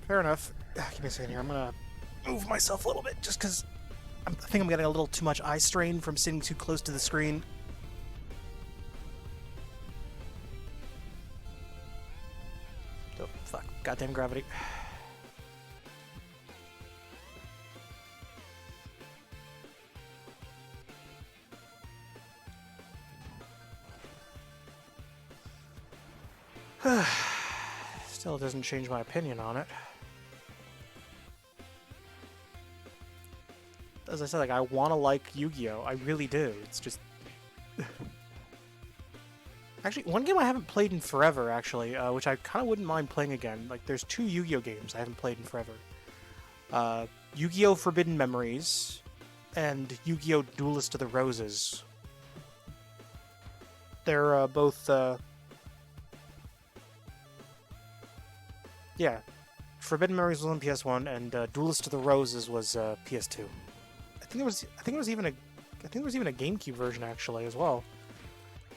fair enough. Give me a second here. I'm gonna move myself a little bit just because I think I'm getting a little too much eye strain from sitting too close to the screen. Oh, fuck. Goddamn gravity. Still doesn't change my opinion on it. As I said, like, I want to like Yu-Gi-Oh! I really do. It's just... Actually, one game I haven't played in forever, actually, which I kind of wouldn't mind playing again. Like, there's 2 Yu-Gi-Oh! Games I haven't played in forever. Yu-Gi-Oh! Forbidden Memories and Yu-Gi-Oh! Duelist of the Roses. They're both... Yeah, Forbidden Memories was on PS1, and Duelist of the Roses was PS2. I think there was even a GameCube version actually as well.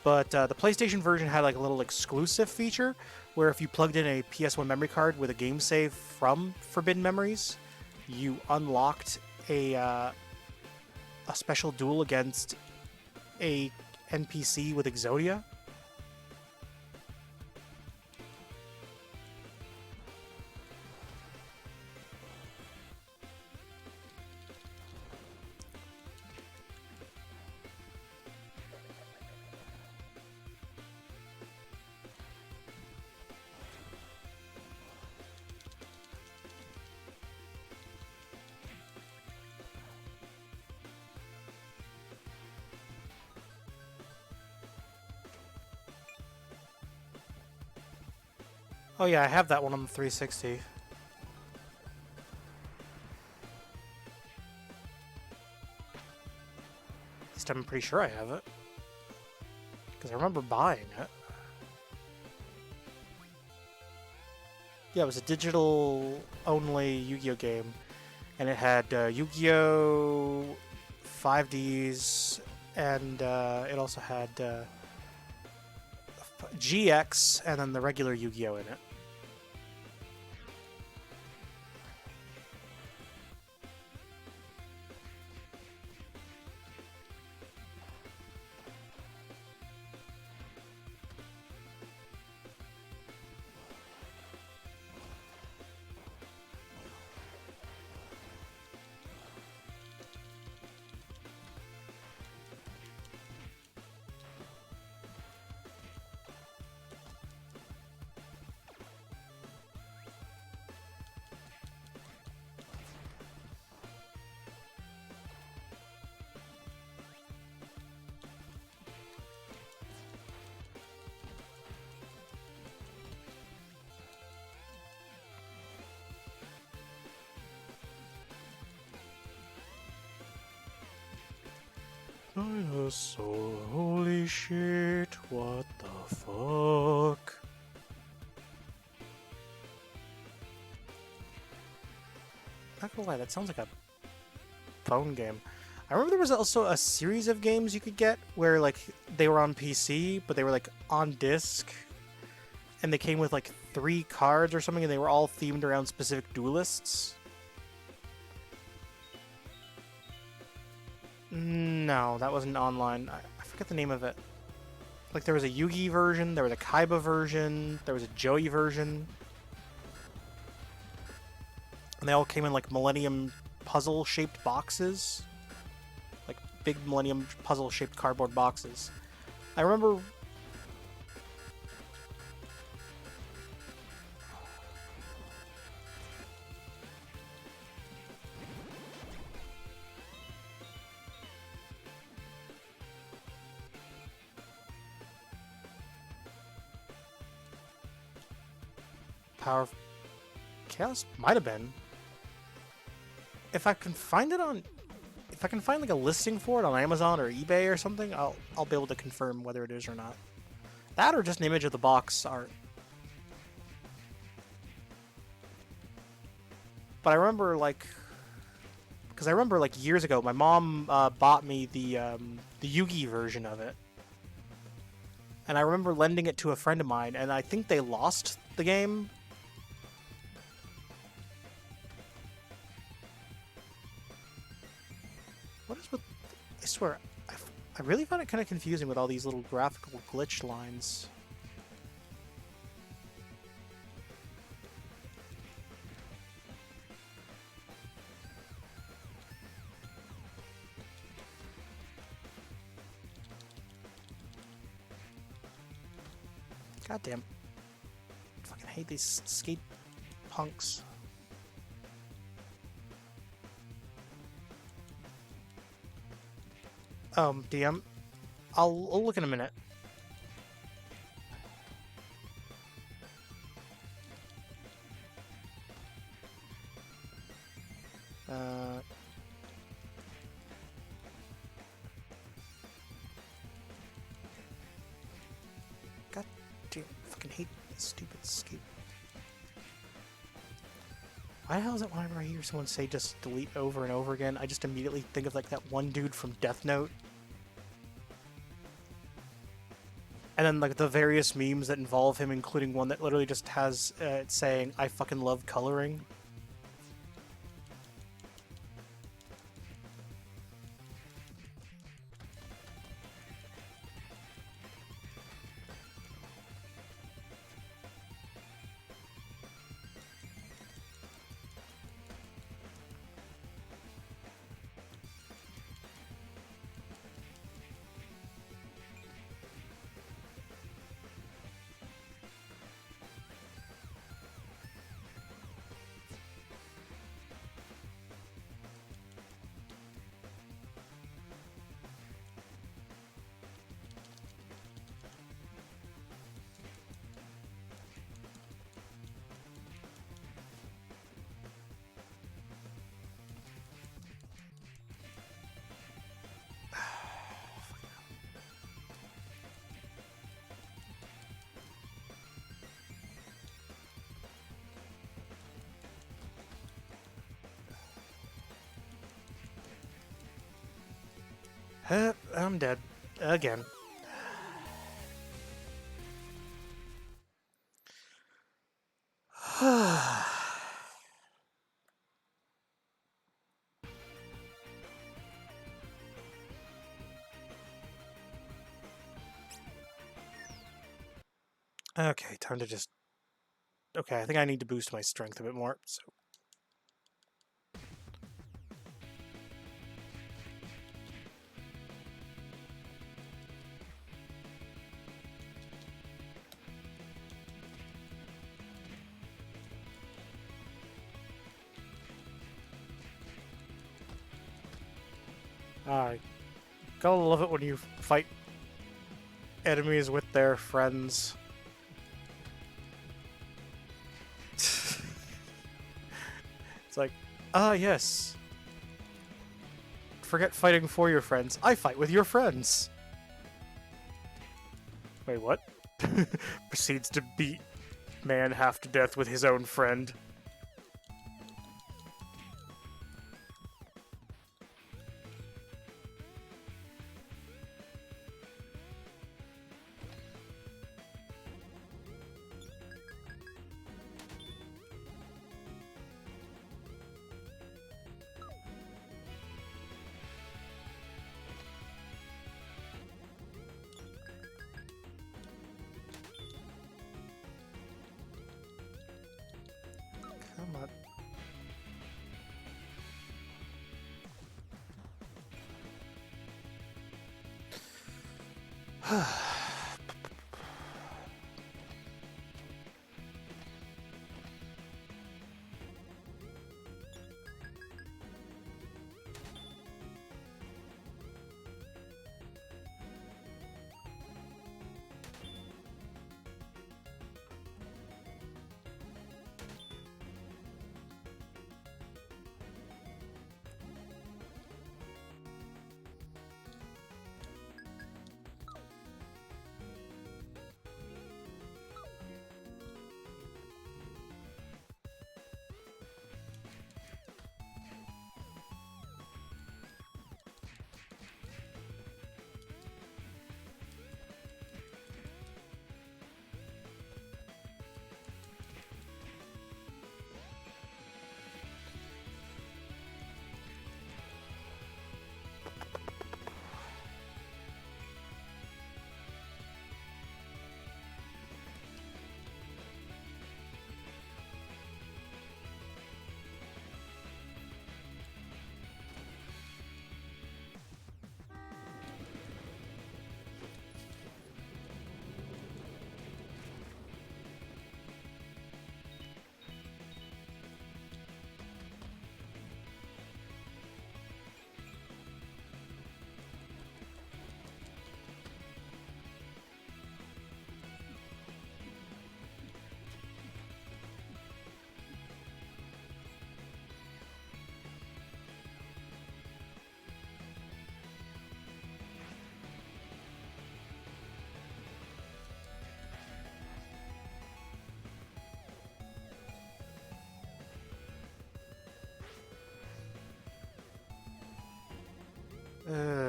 But the PlayStation version had like a little exclusive feature where if you plugged in a PS1 memory card with a game save from Forbidden Memories, you unlocked a special duel against a NPC with Exodia. Oh yeah, I have that one on the 360. At least I'm pretty sure I have it. Because I remember buying it. Yeah, it was a digital-only Yu-Gi-Oh! Game. And it had Yu-Gi-Oh! 5Ds, and it also had GX, and then the regular Yu-Gi-Oh! In it. Dinosaur, holy shit, what the fuck? Not gonna lie, that sounds like a phone game. I remember there was also a series of games you could get where, like, they were on PC, but they were, like, on disc, and they came with, like, 3 cards or something, and they were all themed around specific duelists. No, that wasn't online. I forget the name of it. Like, there was a Yugi version, there was a Kaiba version, there was a Joey version. And they all came in, like, Millennium puzzle-shaped boxes. Like, big Millennium puzzle-shaped cardboard boxes. I remember... Power of Chaos? Might have been. If I can find it on... If I can find, like, a listing for it on Amazon or eBay or something, I'll be able to confirm whether it is or not. That or just an image of the box art. But I remember, like... Because I remember, like, years ago, my mom bought me the Yugi version of it. And I remember lending it to a friend of mine, and I think they lost the game. with... I swear, I really found it kind of confusing with all these little graphical glitch lines. God damn. I fucking hate these skate punks. DM, I'll look in a minute. God damn, I fucking hate this stupid skate. Why the hell is it whenever I hear someone say just delete over and over again, I just immediately think of like that one dude from Death Note? And then like the various memes that involve him, including one that literally just has it saying, I fucking love coloring. I'm dead. Again. Okay, time to just... Okay, I think I need to boost my strength a bit more, so... I gotta love it when you fight enemies with their friends. It's like, yes. Forget fighting for your friends. I fight with your friends. Wait, what? Proceeds to beat man half to death with his own friend. Come on.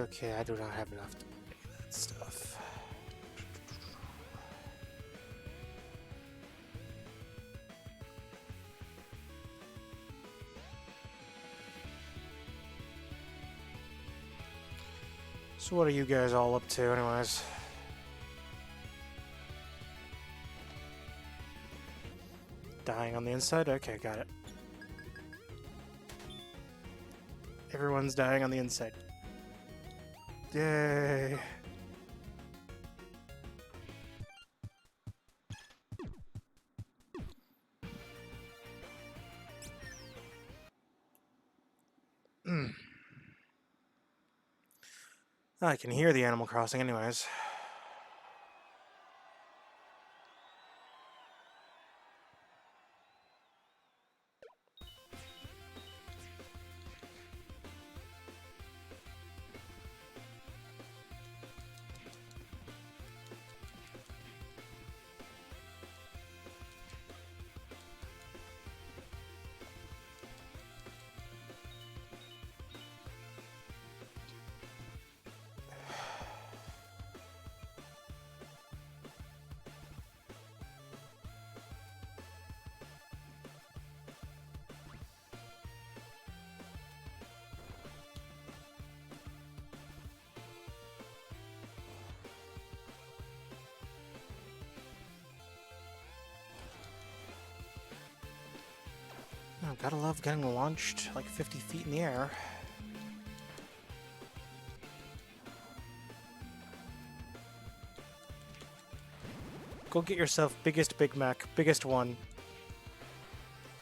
Okay, I do not have enough to do that stuff. So what are you guys all up to, anyways? Dying on the inside? Okay, got it. Everyone's dying on the inside. Yay! I can hear the Animal Crossing anyways. Oh, gotta love getting launched like 50 feet in the air. Go get yourself biggest Big Mac, biggest one.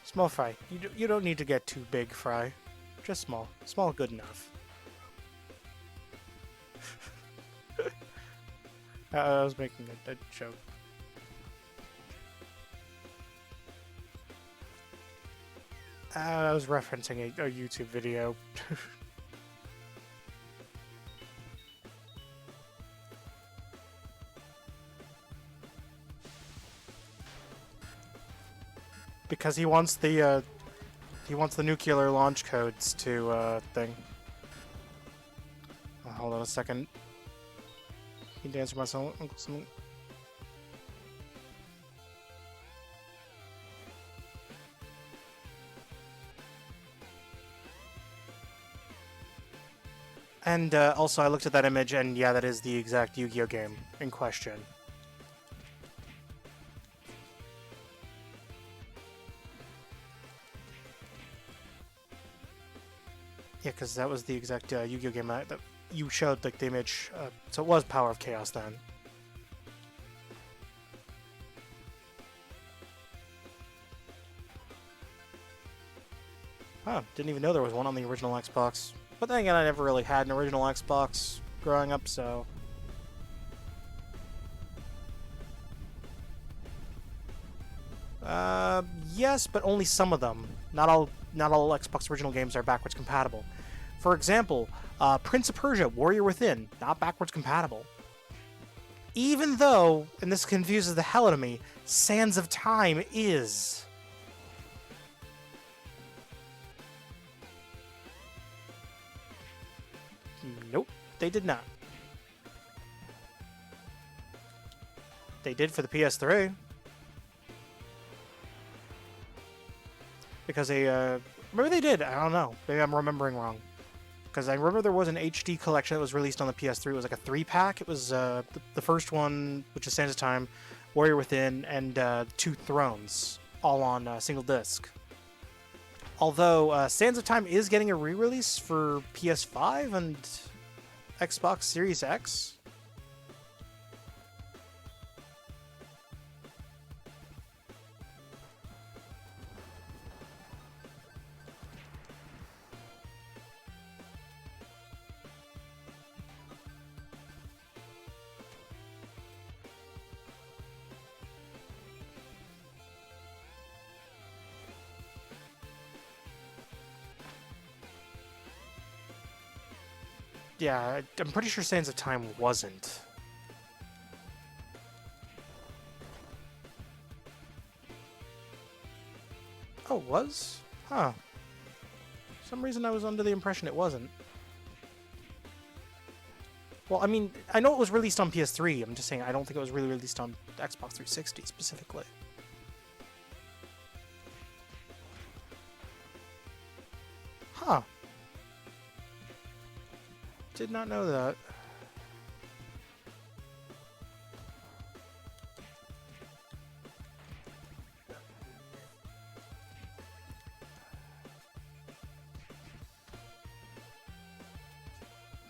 Small fry. You don't need to get too big fry. Just small. Small good enough. I was making a joke. I was referencing a YouTube video. Because he wants the nuclear launch codes to thing. Oh, hold on a second. You need to answer my something. And also, I looked at that image, and yeah, that is the exact Yu-Gi-Oh game in question. Yeah, because that was the exact Yu-Gi-Oh game that you showed, like the image. So it was Power of Chaos then. Huh, didn't even know there was one on the original Xbox. But then again, I never really had an original Xbox growing up, so... Yes, but only some of them. Not all Xbox original games are backwards compatible. For example, Prince of Persia: Warrior Within, not backwards compatible. Even though, and this confuses the hell out of me, Sands of Time is. Nope, they did not. They did for the PS3. Because they, maybe they did, I don't know. Maybe I'm remembering wrong. Because I remember there was an HD collection that was released on the PS3. It was like a 3-pack. It was the first one, which is Sands of Time, Warrior Within, and Two Thrones, all on a single disc. Although Sands of Time is getting a re-release for PS5 and Xbox Series X. Yeah, I'm pretty sure Sands of Time wasn't. Oh, it was? Huh. For some reason I was under the impression it wasn't. Well, I mean, I know it was released on PS3. I'm just saying I don't think it was really released on Xbox 360 specifically. Huh. Did not know that.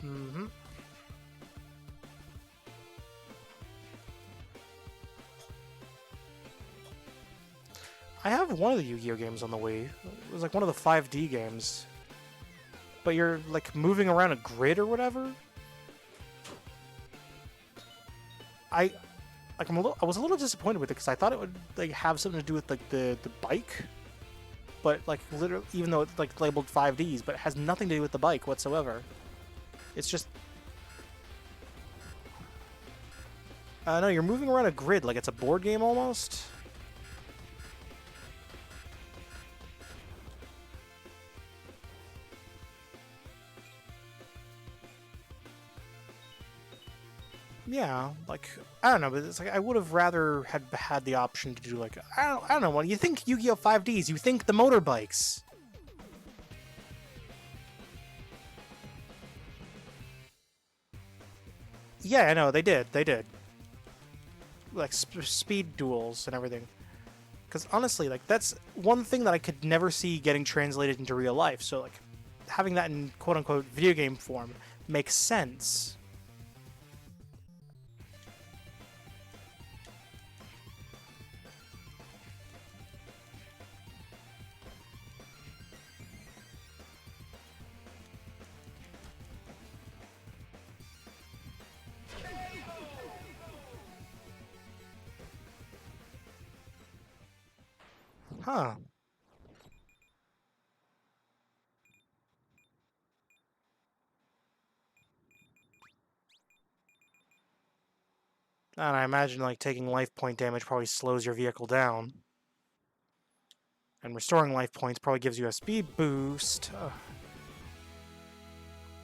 Mm-hmm. I have one of the Yu-Gi-Oh games on the Wii. It was like one of the 5D games. But you're like moving around a grid or whatever. I was a little disappointed with it because I thought it would like have something to do with like the bike. But like literally, even though it's like labeled 5Ds, but it has nothing to do with the bike whatsoever. It's just no, you're moving around a grid like it's a board game almost. Yeah, like I don't know, but it's like I would have rather had the option to do like I don't know. When you think Yu-Gi-Oh 5Ds, you think the motorbikes. Yeah, I know they did. They did. Like speed duels and everything. Because honestly, like that's one thing that I could never see getting translated into real life. So like having that in quote unquote video game form makes sense. Huh. And I imagine like taking life point damage probably slows your vehicle down. And restoring life points probably gives you a speed boost.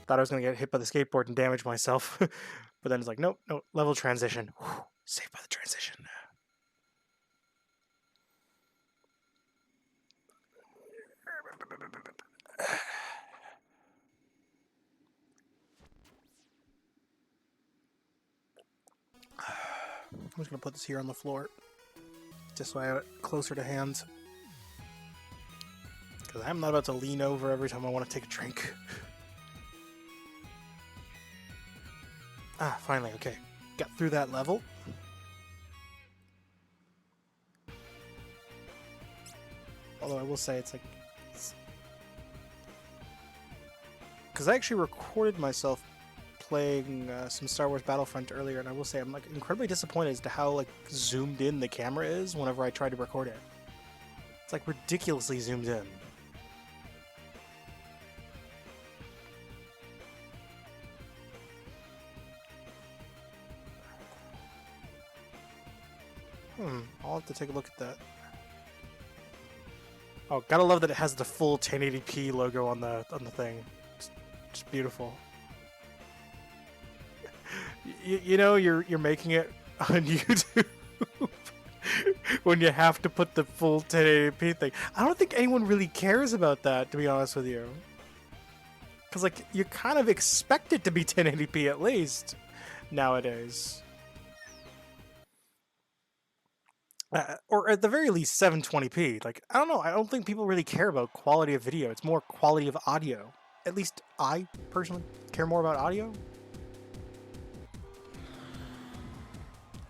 Thought I was going to get hit by the skateboard and damage myself. But then it's like, nope, no, level transition. Whew, saved by the transition. I'm just going to put this here on the floor. Just so I have it closer to hand. Because I'm not about to lean over every time I want to take a drink. Ah, finally, okay. Got through that level. Although I will say it's like... Because I actually recorded myself playing some Star Wars Battlefront earlier, and I will say I'm like incredibly disappointed as to how like zoomed in the camera is whenever I try to record it. It's like ridiculously zoomed in. I'll have to take a look at that. Oh, gotta love that it has the full 1080p logo on the thing. Just beautiful. You know you're making it on YouTube when you have to put the full 1080p thing. I don't think anyone really cares about that, to be honest with you. Because like you kind of expect it to be 1080p at least nowadays. Or at the very least 720p. Like, I don't know, I don't think people really care about quality of video. It's more quality of audio. At least I personally care more about audio.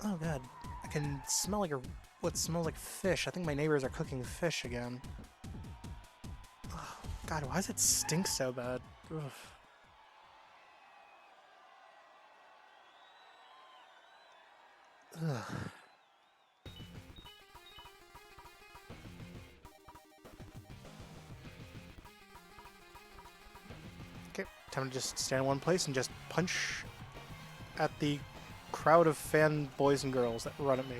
Oh god, I can smell like what smells like fish. I think my neighbors are cooking fish again. Oh, god, why does it stink so bad? Ugh. Ugh. Okay, time to just stand in one place and just punch at the crowd of fan boys and girls that run at me.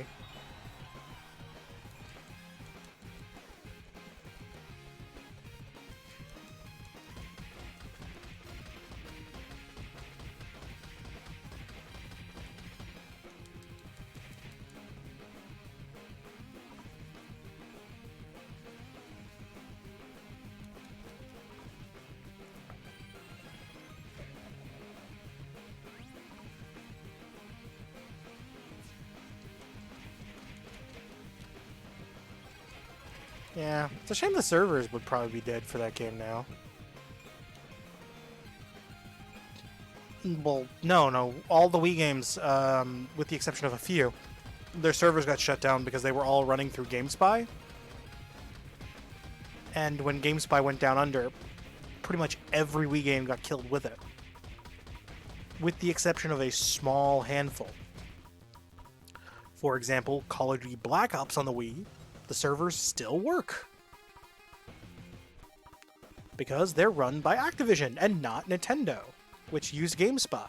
Yeah, it's a shame the servers would probably be dead for that game now. Well, no. All the Wii games, with the exception of a few, their servers got shut down because they were all running through GameSpy. And when GameSpy went down under, pretty much every Wii game got killed with it. With the exception of a small handful. For example, Call of Duty Black Ops on the Wii, the servers still work. Because they're run by Activision and not Nintendo, which use GameSpy.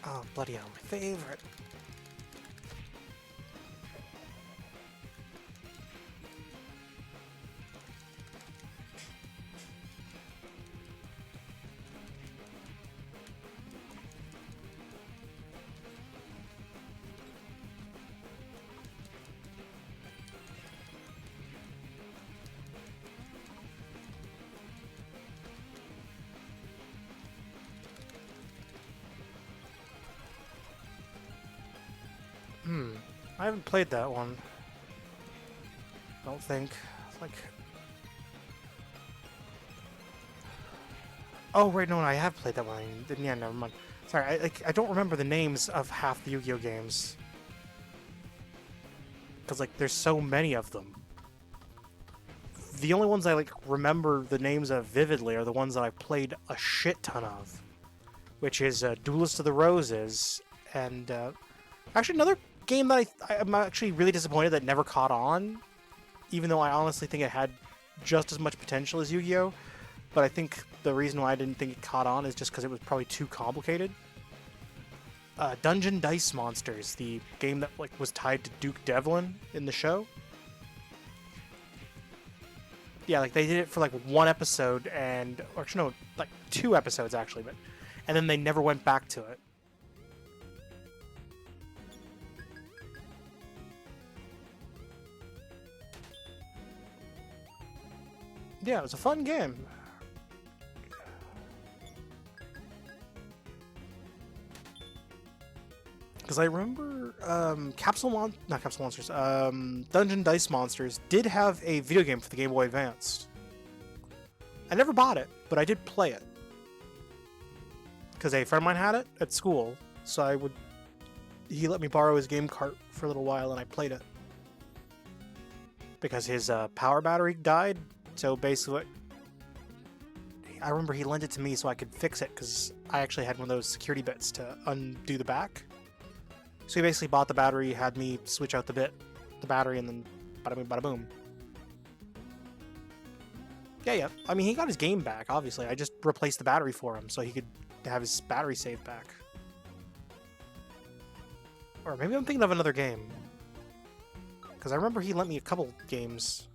Oh, bloody hell, my favorite. I haven't played that one. I don't think. Like... Oh, right, no, I have played that one. Yeah, never mind. Sorry, I don't remember the names of half the Yu-Gi-Oh games. Because, like, there's so many of them. The only ones I, like, remember the names of vividly are the ones that I've played a shit ton of. Which is Duelist of the Roses, and, actually another game that I'm actually really disappointed that never caught on, even though I honestly think it had just as much potential as Yu-Gi-Oh! But I think the reason why I didn't think it caught on is just because it was probably too complicated. Dungeon Dice Monsters, the game that like was tied to Duke Devlin in the show. Yeah, like they did it for like one episode and, or actually no, like 2 episodes actually, but and then they never went back to it. Yeah, it was a fun game. Because I remember Dungeon Dice Monsters did have a video game for the Game Boy Advance. I never bought it, but I did play it. Because a friend of mine had it at school, so he let me borrow his game cart for a little while and I played it. Because his power battery died, so basically I remember he lent it to me so I could fix it because I actually had one of those security bits to undo the back. So he basically bought the battery, had me switch out the battery, and then bada boom, bada boom. Yeah. I mean, he got his game back, obviously. I just replaced the battery for him so he could have his battery saved back. Or maybe I'm thinking of another game. Because I remember he lent me a couple games.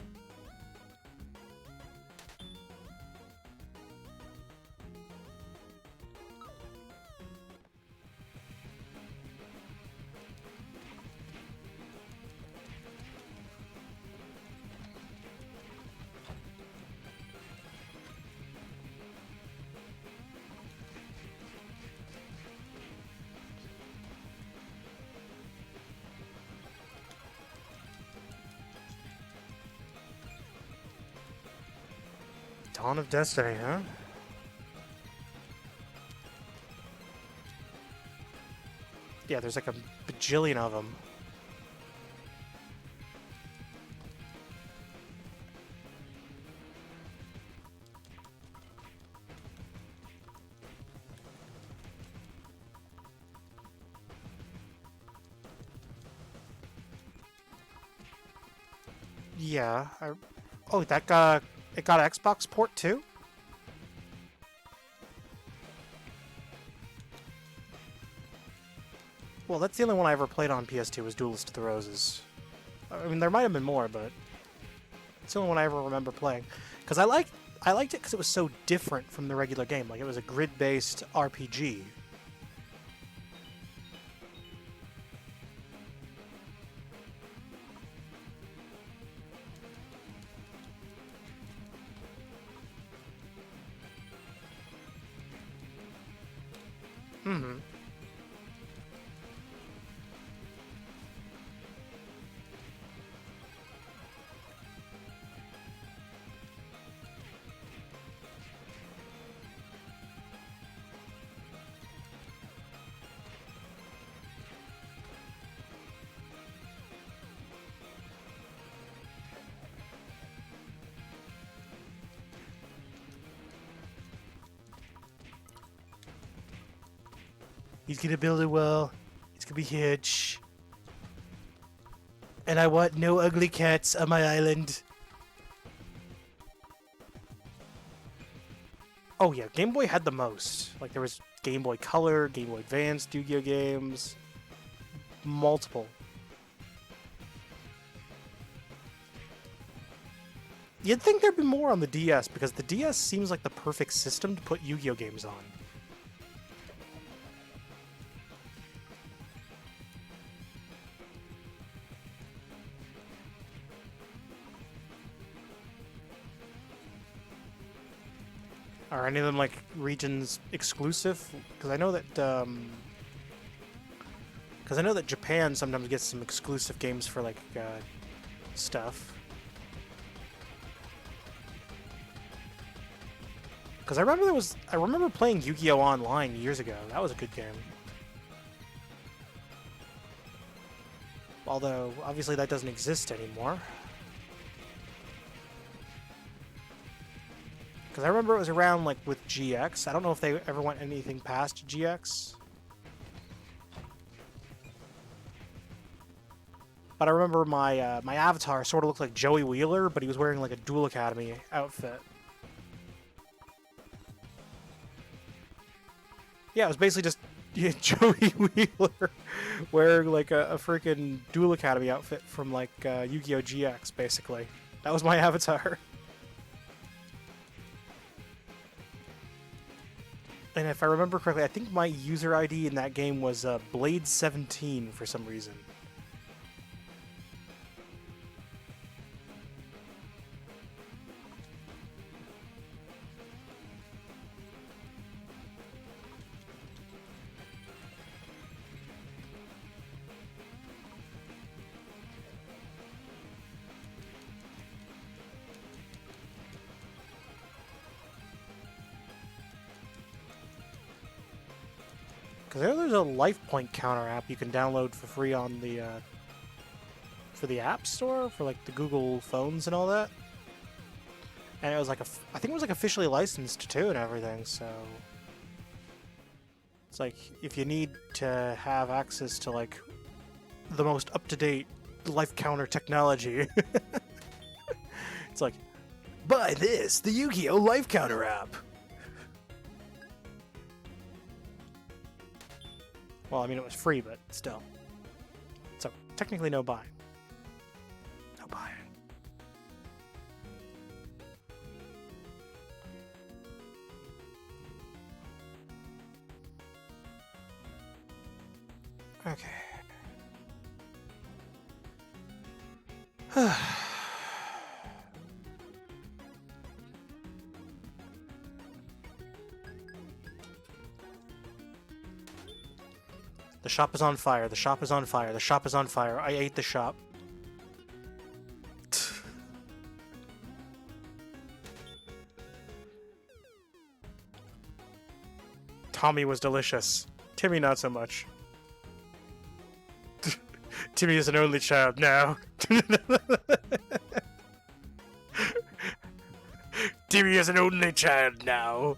Dawn of Destiny, huh? Yeah, there's like a bajillion of them. Yeah. Oh, it got an Xbox port too? Well, that's the only one I ever played on PS2 was Duelist of the Roses. I mean, there might have been more, but it's the only one I ever remember playing. Because I liked it because it was so different from the regular game. Like, it was a grid-based RPG. Mm-hmm. He's gonna build a wall. It's gonna be huge. And I want no ugly cats on my island. Oh yeah, Game Boy had the most. Like there was Game Boy Color, Game Boy Advance, Yu-Gi-Oh games, multiple. You'd think there'd be more on the DS because the DS seems like the perfect system to put Yu-Gi-Oh games on. Are any of them like regions exclusive? Because I know that Japan sometimes gets some exclusive games for like stuff. Because I remember playing Yu-Gi-Oh online years ago. That was a good game. Although obviously that doesn't exist anymore. Because I remember it was around like with GX. I don't know if they ever went anything past GX. But I remember my my avatar sort of looked like Joey Wheeler, but he was wearing like a Duel Academy outfit. Yeah, it was basically just Joey Wheeler wearing like a freaking Duel Academy outfit from like Yu-Gi-Oh! GX, basically. That was my avatar. And if I remember correctly, I think my user ID in that game was Blade17 for some reason. Because I know there's a life point counter app you can download for free on the for the App Store for like the Google phones and all that. And it was like I think it was like officially licensed too and everything. So it's like if you need to have access to like the most up to date life counter technology, it's like buy this, the Yu-Gi-Oh! Life Counter app. Well, I mean, it was free, but still. So, technically no buying. No buying. Okay. The shop is on fire. The shop is on fire. The shop is on fire. I ate the shop. Tommy was delicious. Timmy, not so much. Timmy is an only child now. Timmy is an only child now.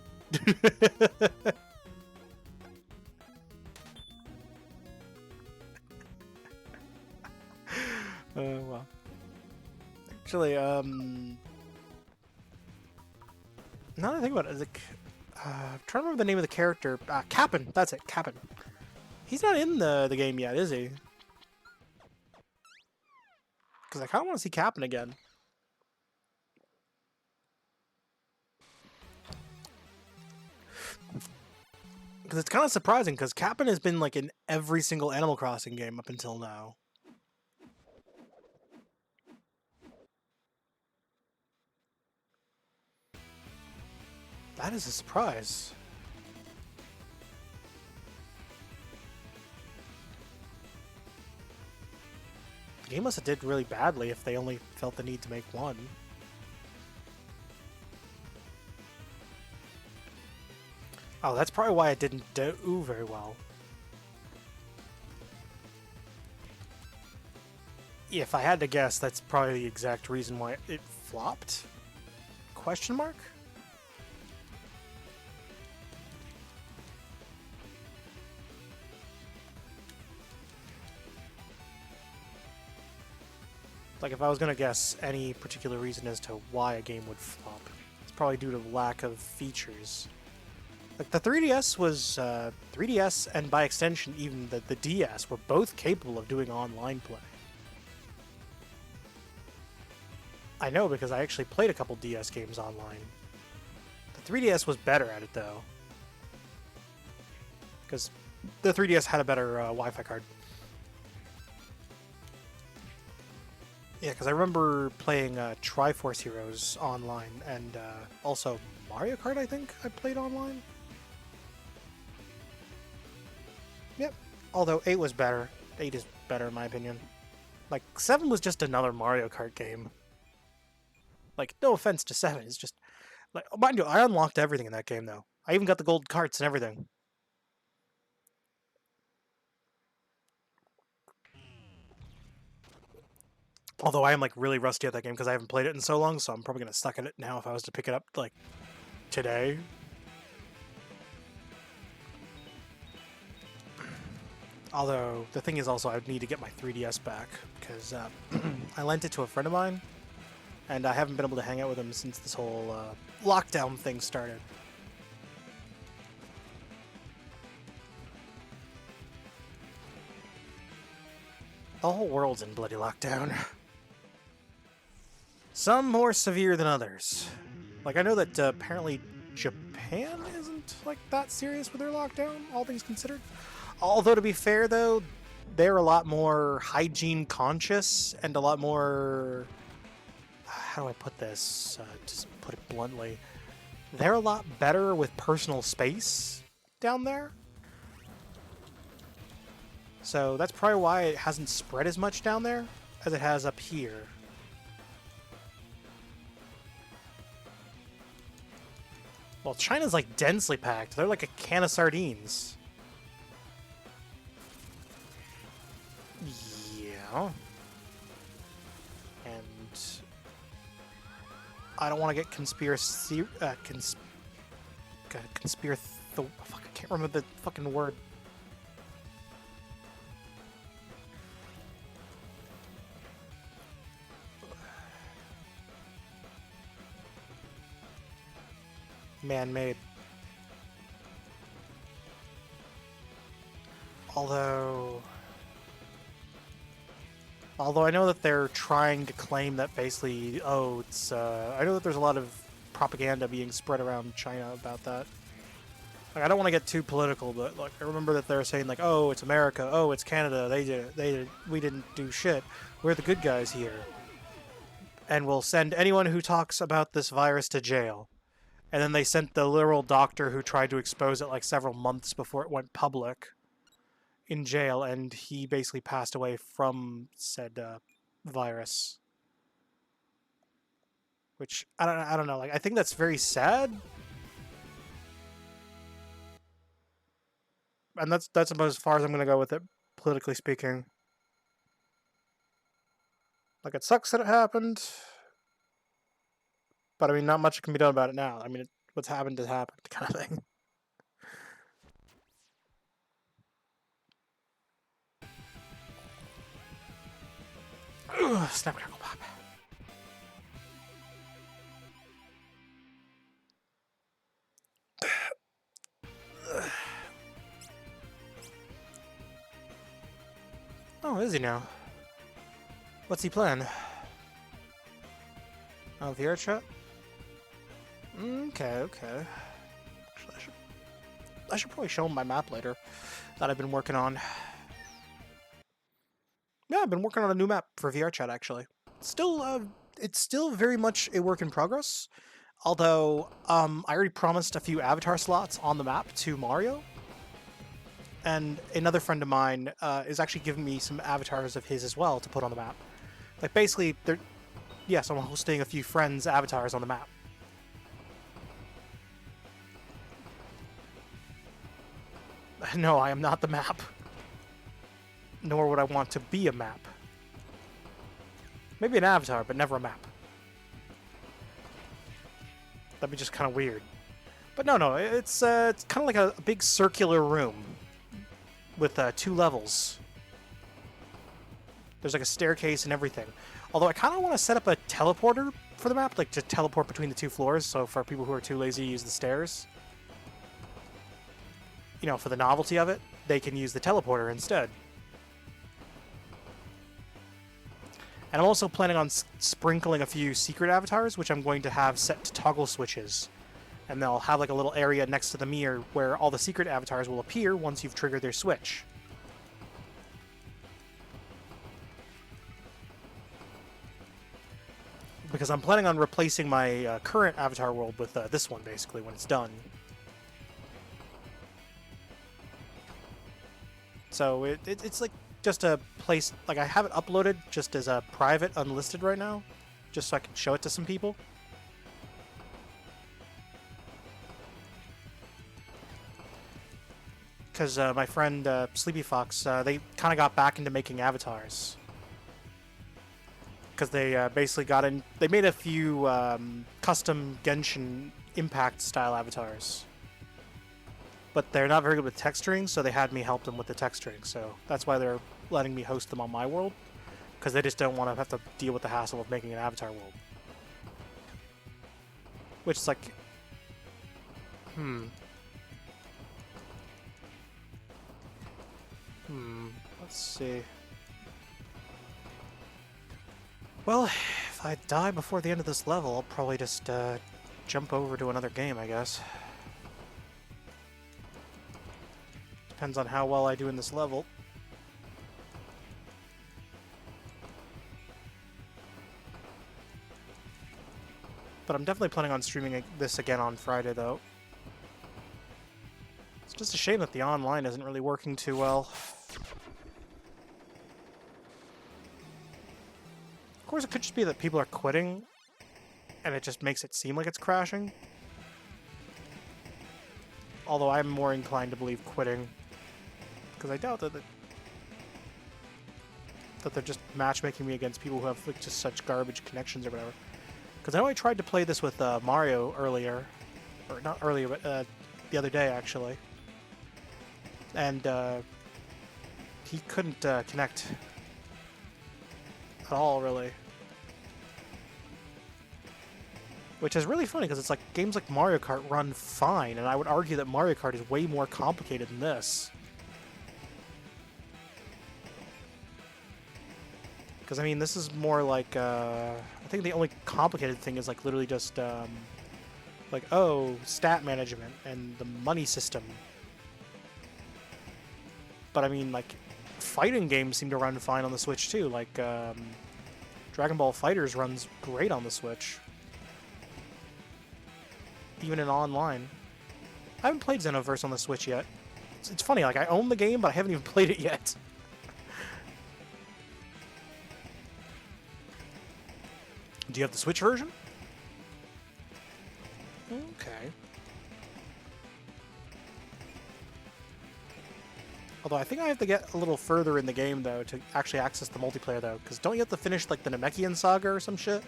Well. Actually, now that I think about it, I'm trying to remember the name of the character. Kapp'n, that's it, Kapp'n. He's not in the game yet, is he? Because I kind of want to see Kapp'n again. Because it's kind of surprising, because Kapp'n has been like in every single Animal Crossing game up until now. That is a surprise. game must have did really badly if they only felt the need to make one. Oh, that's probably why it didn't do very well. If I had to guess, that's probably the exact reason why it flopped? Question mark? Like, if I was gonna guess any particular reason as to why a game would flop, it's probably due to lack of features. Like, the 3DS was, 3DS and by extension even the DS were both capable of doing online play. I know because I actually played a couple DS games online. The 3DS was better at it though. Because the 3DS had a better Wi-Fi card. Yeah, because I remember playing Triforce Heroes online, and also Mario Kart, I think I played online. Yep. Although 8 was better. 8 is better in my opinion. Like, 7 was just another Mario Kart game. Like, no offense to 7, it's just... Like, mind you, I unlocked everything in that game, though. I even got the gold carts and everything. Although I am, like, really rusty at that game because I haven't played it in so long, so I'm probably going to suck at it now if I was to pick it up, like, today. Although, the thing is also I would need to get my 3DS back, because I lent it to a friend of mine, and I haven't been able to hang out with him since this whole lockdown thing started. The whole world's in bloody lockdown. Some more severe than others. Like, I know that apparently Japan isn't, like, that serious with their lockdown, all things considered. Although, to be fair, though, they're a lot more hygiene conscious and a lot more... How do I put this? Just put it bluntly. They're a lot better with personal space down there. So that's probably why it hasn't spread as much down there as it has up here. Well, China's like densely packed. They're like a can of sardines. Yeah. And I don't want to get conspiracy. Fuck, I can't remember the fucking word. Man-made. Although I know that they're trying to claim that basically, oh, it's, I know that there's a lot of propaganda being spread around China about that. Like, I don't want to get too political, but, like, I remember that they're saying, like, oh, it's America, oh, it's Canada, we didn't do shit. We're the good guys here. And we'll send anyone who talks about this virus to jail. And then they sent the literal doctor who tried to expose it, like, several months before it went public in jail, and he basically passed away from said virus. Which I don't know. Like, I think that's very sad. And that's about as far as I'm gonna go with it, politically speaking. Like, it sucks that it happened, but I mean, not much can be done about it now. I mean, what's happened has happened, kind of thing. Ugh, snap, crackle, pop. Oh, is he now? What's he playing? Oh, VR chat? Okay. Actually, I should probably show him my map later that I've been working on. Yeah, I've been working on a new map for VR chat, actually. It's still very much a work in progress. Although, I already promised a few avatar slots on the map to Mario. And another friend of mine is actually giving me some avatars of his as well to put on the map. Like, basically, they're... Yes, I'm hosting a few friends' avatars on the map. No, I am not the map. Nor would I want to be a map. Maybe an avatar, but never a map. That'd be just kind of weird. But no, it's kind of like a big circular room with 2 levels. There's like a staircase and everything. Although I kind of want to set up a teleporter for the map, like to teleport between the 2 floors, so for people who are too lazy to use the stairs, you know, for the novelty of it, they can use the teleporter instead. And I'm also planning on sprinkling a few secret avatars, which I'm going to have set to toggle switches. And they'll have like a little area next to the mirror where all the secret avatars will appear once you've triggered their switch. Because I'm planning on replacing my current avatar world with this one, basically, when it's done. So it's like just a place, like I have it uploaded just as a private, unlisted right now, just so I can show it to some people. Because my friend Sleepy Fox, they kind of got back into making avatars. Because they basically got in, they made a few custom Genshin Impact style avatars. But they're not very good with texturing, so they had me help them with the texturing. So that's why they're letting me host them on my world, because they just don't want to have to deal with the hassle of making an avatar world. Which is like... Let's see. Well, if I die before the end of this level, I'll probably just jump over to another game, I guess. Depends on how well I do in this level. But I'm definitely planning on streaming this again on Friday, though. It's just a shame that the online isn't really working too well. Of course, it could just be that people are quitting, and it just makes it seem like it's crashing. Although I'm more inclined to believe quitting, because I doubt that they're just matchmaking me against people who have like just such garbage connections or whatever. Because I know I tried to play this with Mario earlier, or not earlier, but the other day actually, and he couldn't connect at all, really. Which is really funny, because it's like games like Mario Kart run fine, and I would argue that Mario Kart is way more complicated than this. Because, I mean, this is more like, I think the only complicated thing is, like, literally just, like, oh, stat management and the money system. But, I mean, like, fighting games seem to run fine on the Switch, too. Like, Dragon Ball FighterZ runs great on the Switch. Even in online. I haven't played Xenoverse on the Switch yet. It's funny, like, I own the game, but I haven't even played it yet. Do you have the Switch version? Okay. Although I think I have to get a little further in the game, though, to actually access the multiplayer, though. Because don't you have to finish, like, the Namekian Saga or some shit?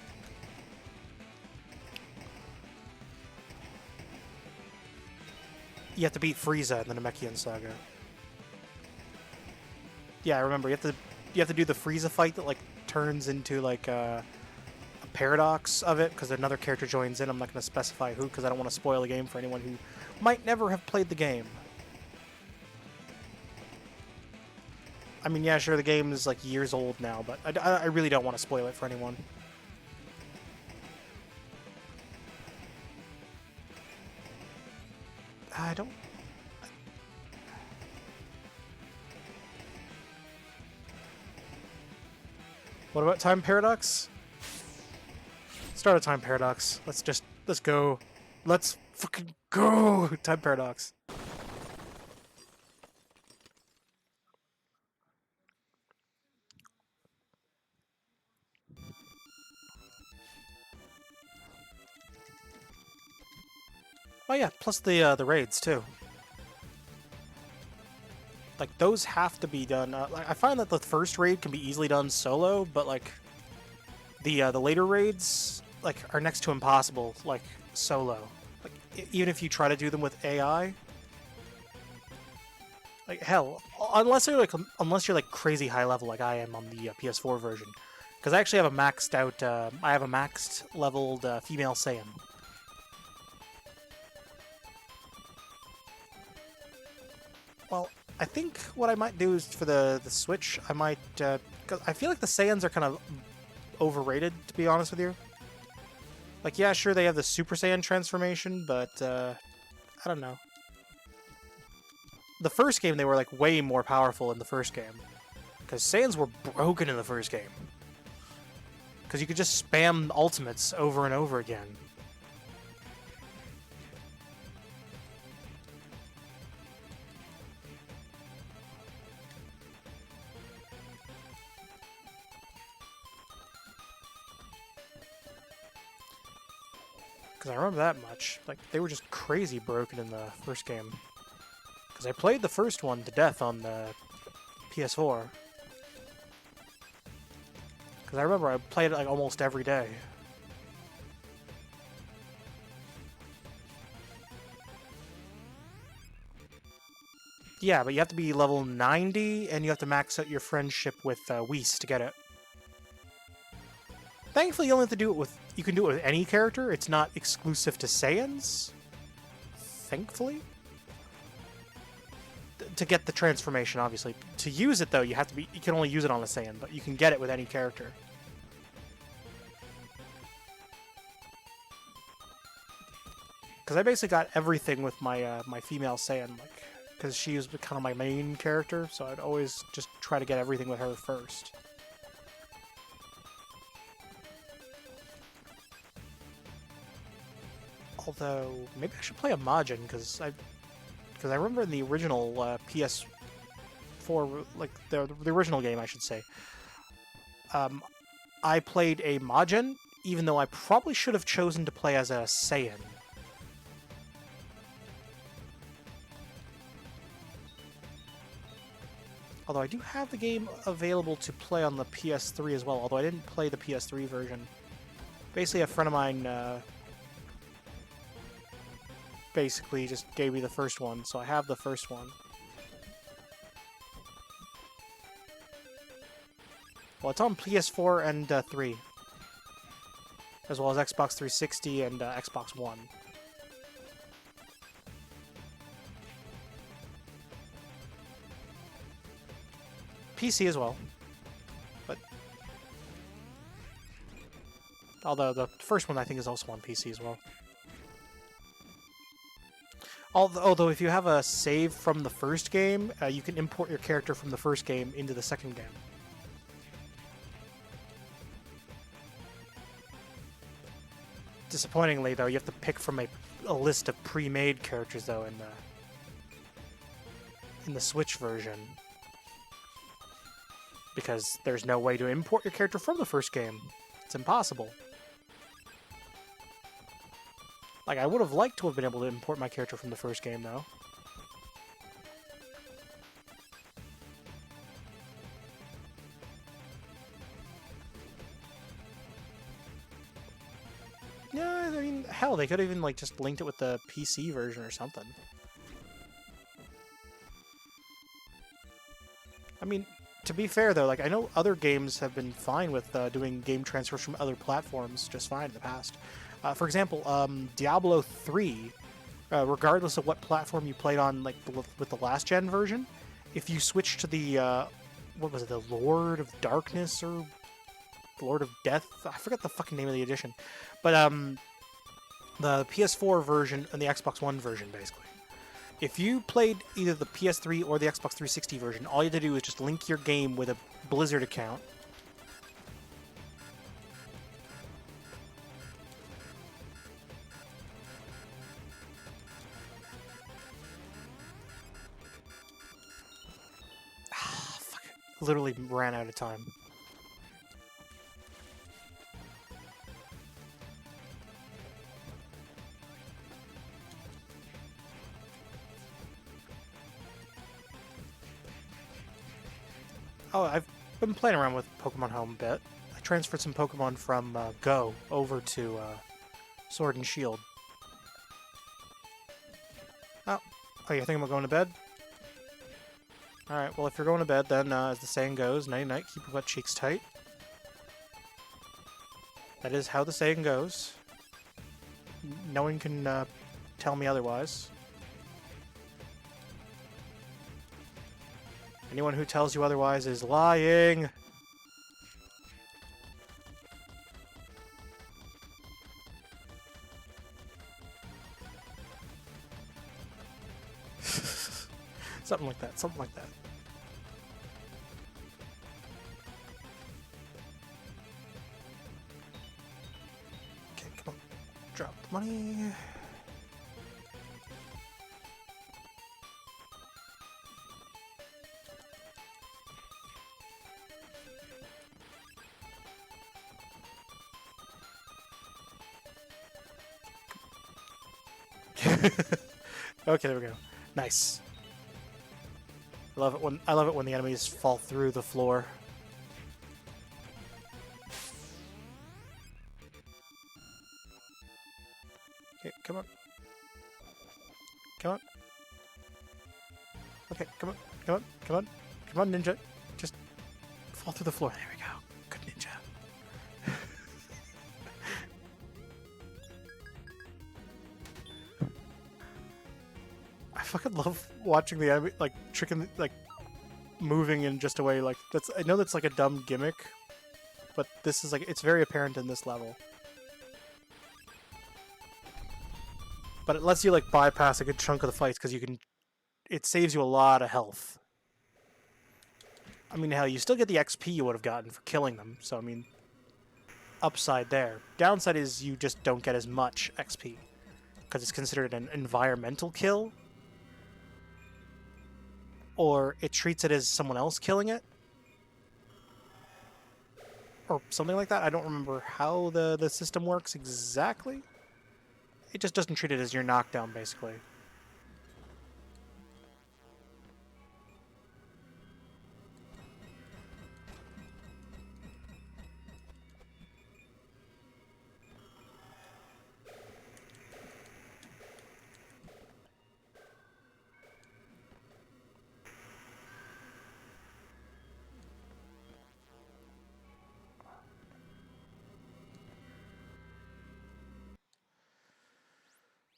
You have to beat Frieza in the Namekian Saga. Yeah, I remember. You have to do the Frieza fight that, like, turns into, like, a paradox of it, because another character joins in. I'm not going to specify who, because I don't want to spoil the game for anyone who might never have played the game. I mean, yeah, sure, the game is, like, years old now, but I really don't want to spoil it for anyone. I don't... What about Time Paradox? Start a Time Paradox. Let's go. Let's fucking go! Time Paradox. Oh yeah, plus the raids too. Like those have to be done. Like, I find that the first raid can be easily done solo, but like the later raids like are next to impossible like solo. Like even if you try to do them with AI, like hell, unless you're like crazy high level like I am on the PS4 version, because I actually have a maxed out. I have a maxed leveled female Saiyan. Well, I think what I might do is for the Switch, I might because I feel like the Saiyans are kind of overrated, to be honest with you. Like, yeah, sure, they have the Super Saiyan transformation, but I don't know. The first game, they were like way more powerful in the first game, because Saiyans were broken in the first game. Because you could just spam ultimates over and over again. Because I remember that much. Like, they were just crazy broken in the first game. Because I played the first one to death on the PS4. Because I remember I played it like almost every day. Yeah, but you have to be level 90, and you have to max out your friendship with Whis to get it. Thankfully, you only have to do it with... You can do it with any character. It's not exclusive to Saiyans. Thankfully. To get the transformation, obviously. To use it, though, you have to be... You can only use it on a Saiyan, but you can get it with any character. Because I basically got everything with my my female Saiyan, like... Because she was kind of my main character, so I'd always just try to get everything with her first. Although, maybe I should play a Majin, because I remember in the original PS4, like the original game, I should say, I played a Majin, even though I probably should have chosen to play as a Saiyan. Although I do have the game available to play on the PS3 as well, although I didn't play the PS3 version. Basically, a friend of mine basically just gave me the first one, so I have the first one. Well, it's on PS4 and 3, as well as Xbox 360 and Xbox One. PC as well, but although the first one I think is also on PC as well. Although if you have a save from the first game, you can import your character from the first game into the second game. Disappointingly, though, you have to pick from a list of pre-made characters, though, in the Switch version. Because there's no way to import your character from the first game. It's impossible. Like, I would have liked to have been able to import my character from the first game, though. Yeah, I mean, hell, they could have even, like, just linked it with the PC version or something. I mean, to be fair, though, like, I know other games have been fine with doing game transfers from other platforms just fine in the past. For example, Diablo 3, regardless of what platform you played on, like, with the last-gen version, if you switch to the, what was it, the Lord of Darkness, or Lord of Death? I forgot the fucking name of the edition. But, the PS4 version and the Xbox One version, basically. If you played either the PS3 or the Xbox 360 version, all you had to do is just link your game with a Blizzard account. Fuck it. Literally ran out of time. Oh, I've been playing around with Pokemon Home a bit. I transferred some Pokemon from Go over to Sword and Shield. Oh, you think I'm going to bed? Alright, well if you're going to bed, then as the saying goes, nighty-night, keep your wet cheeks tight. That is how the saying goes. No one can tell me otherwise. Anyone who tells you otherwise is lying! Something like that, something like that. Okay, come on. Drop the money. Okay, there we go. Nice. I love it when the enemies fall through the floor. Okay, come on. Come on. Okay, come on. Come on. Come on. Come on, ninja. Just fall through the floor. There we go. Good ninja. I fucking love watching the enemy, like, tricking, like, moving in just a way, like, that's, I know that's, like, a dumb gimmick, but this is, like, it's very apparent in this level. But it lets you, like, bypass a good chunk of the fights, because you can, it saves you a lot of health. I mean, hell, you still get the XP you would have gotten for killing them, so, I mean, upside there. Downside is you just don't get as much XP, because it's considered an environmental kill, or it treats it as someone else killing it, or something like that. I don't remember how the system works exactly. It just doesn't treat it as your knockdown, basically.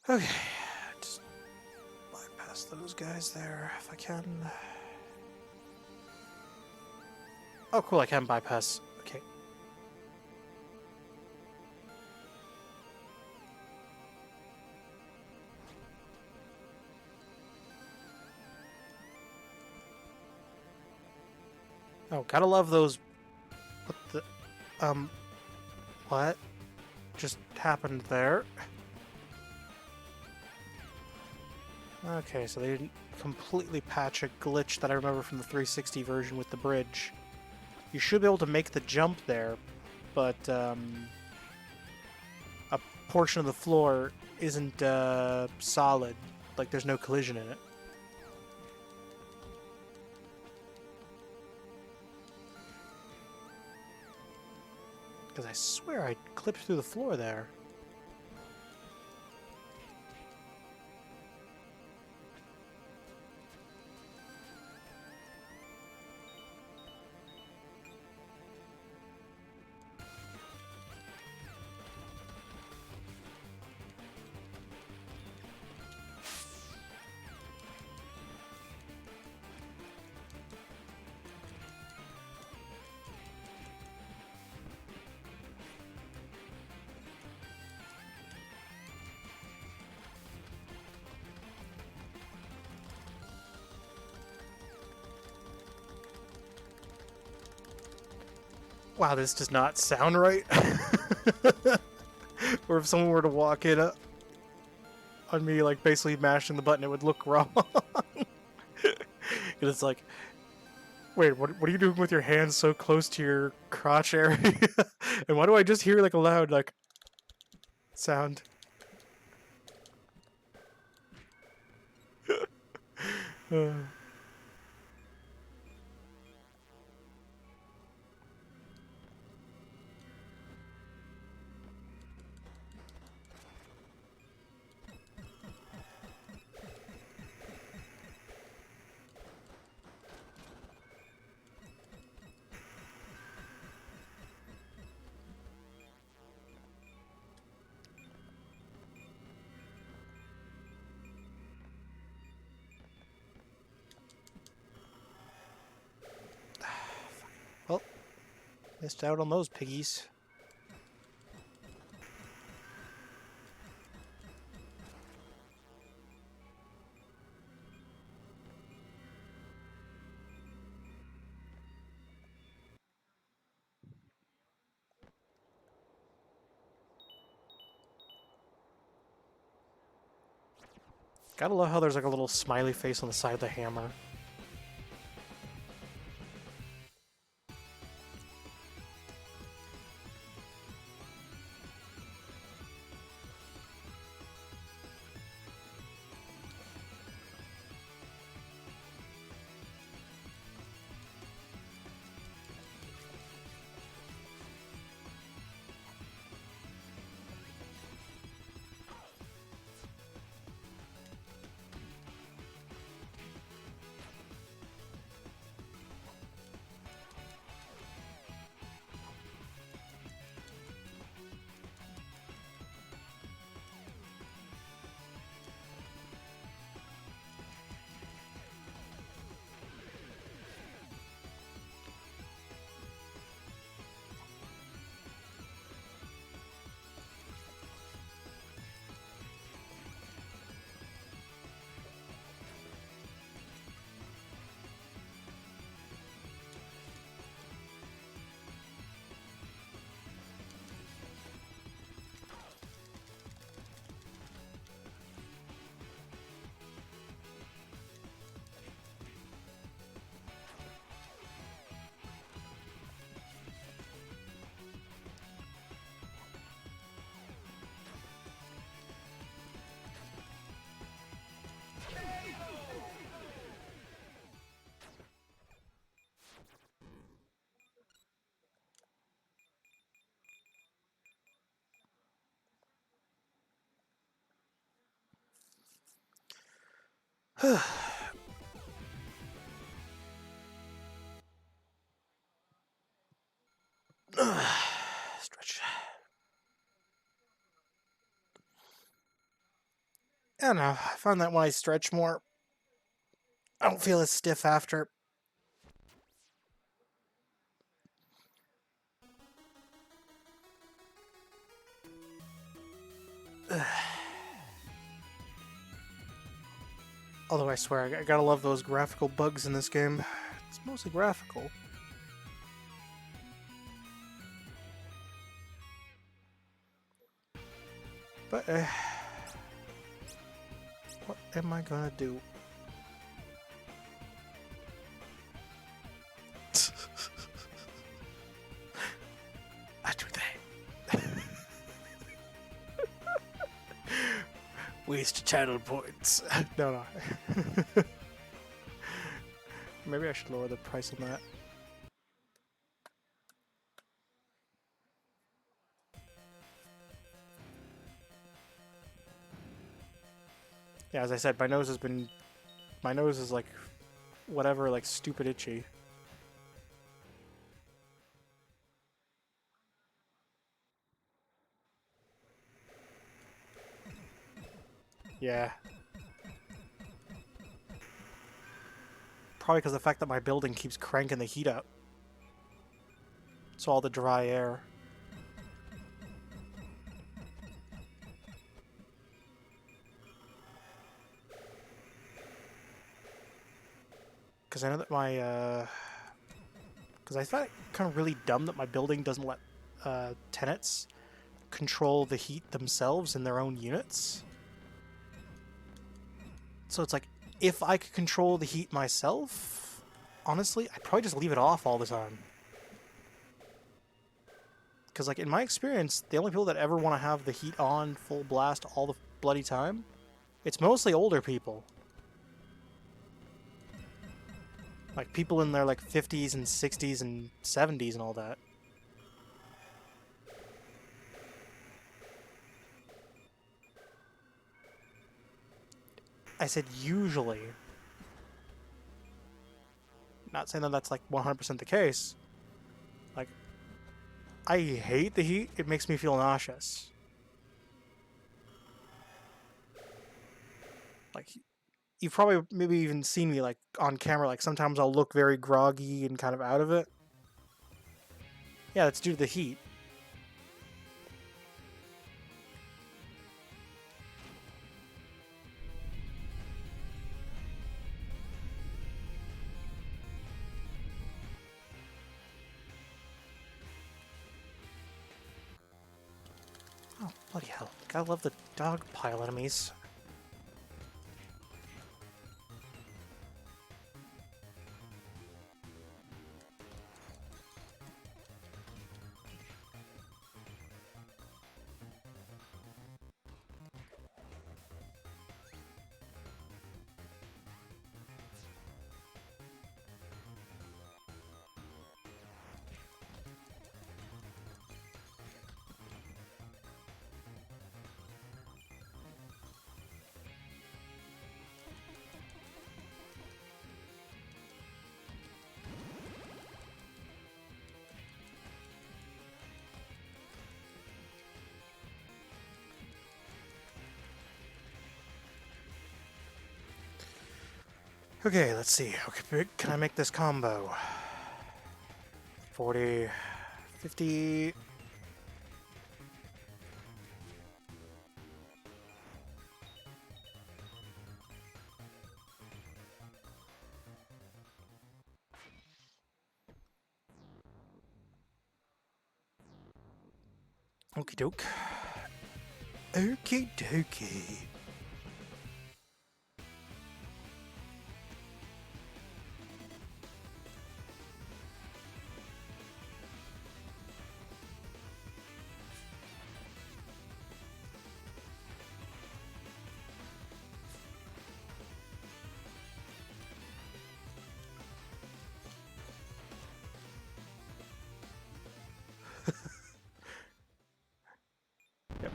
Okay, just bypass those guys there if I can. Oh, cool, I can bypass. Okay. Oh, gotta love those. What the. What just happened there? Okay, so they didn't completely patch a glitch that I remember from the 360 version with the bridge. You should be able to make the jump there, but a portion of the floor isn't solid. Like, there's no collision in it. Because I swear I clipped through the floor there. Wow, this does not sound right. Or if someone were to walk in on me, like, basically mashing the button, it would look wrong. It's like, wait, what are you doing with your hands so close to your crotch area? And why do I just hear, like, a loud, like, sound? Missed out on those piggies. Gotta love how there's like a little smiley face on the side of the hammer. Stretch. I don't know. I find that when I stretch more, I don't feel as stiff after. Although I swear, I gotta love those graphical bugs in this game. It's mostly graphical. But, what am I gonna do? I do that. Waste channel points. No. Maybe I should lower the price on that. Yeah, as I said, my nose is like, whatever, like stupid itchy. Yeah. Probably because the fact that my building keeps cranking the heat up. So all the dry air. Because I know that my, because I thought it kind of really dumb that my building doesn't let tenants control the heat themselves in their own units. So it's like, if I could control the heat myself, honestly, I'd probably just leave it off all the time. Because, like, in my experience, the only people that ever want to have the heat on full blast all the bloody time, it's mostly older people. Like, people in their, like, 50s and 60s and 70s and all that. I said usually. Not saying that that's, like, 100% the case. Like, I hate the heat. It makes me feel nauseous. Like, you've probably maybe even seen me, like, on camera. Like, sometimes I'll look very groggy and kind of out of it. Yeah, that's due to the heat. Oh, bloody hell. Gotta love the dog pile enemies. Okay, let's see. Okay, can I make this combo? 40, 50. Okie doke. Okie dokie. Yep.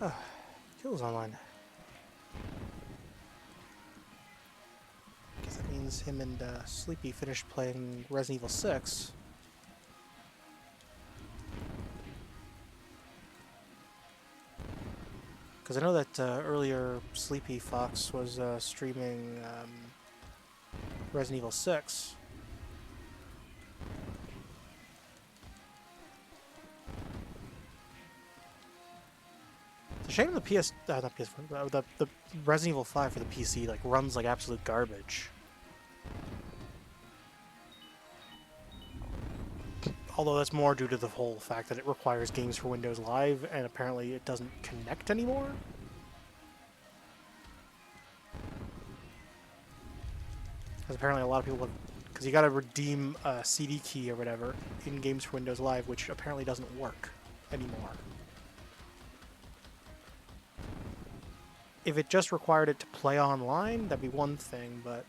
Oh, Kill's online. Guess that means him and Sleepy finished playing Resident Evil 6. Because I know that earlier Sleepy Fox was streaming Resident Evil 6. It's a shame the not PS4, the Resident Evil 5 for the PC like runs like absolute garbage. Although that's more due to the whole fact that it requires Games for Windows Live, and apparently it doesn't connect anymore. Because apparently a lot of people because you gotta redeem a CD key or whatever in Games for Windows Live, which apparently doesn't work anymore. If it just required it to play online, that'd be one thing, but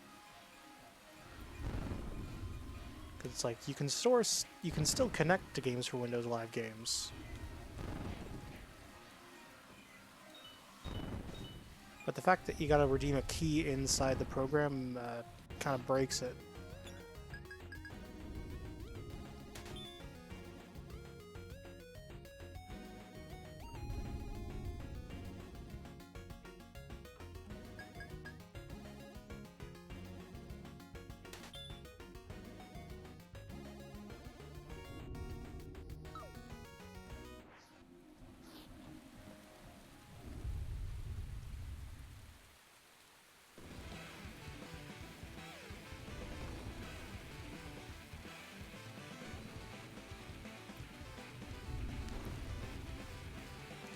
it's like you can still connect to Games for Windows Live games. But the fact that you gotta redeem a key inside the program kind of breaks it.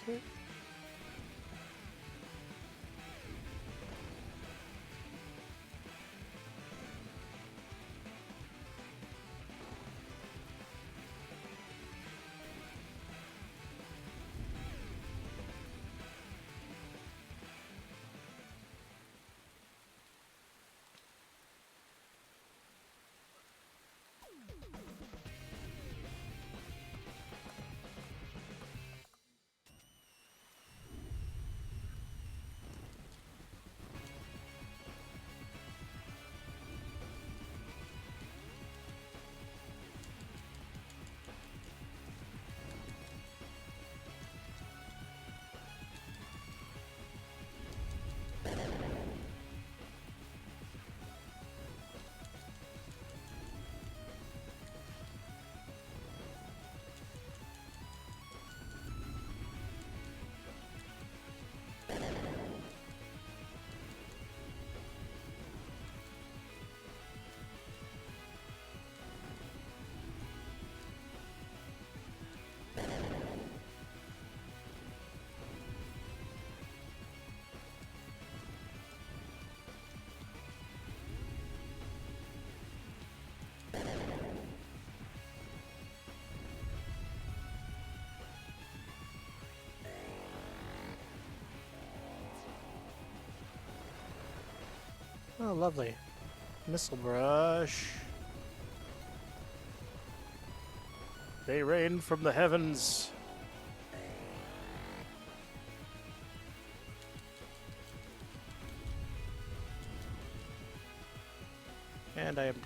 Okay. Oh, lovely. Missile brush. They rain from the heavens. And I am dead.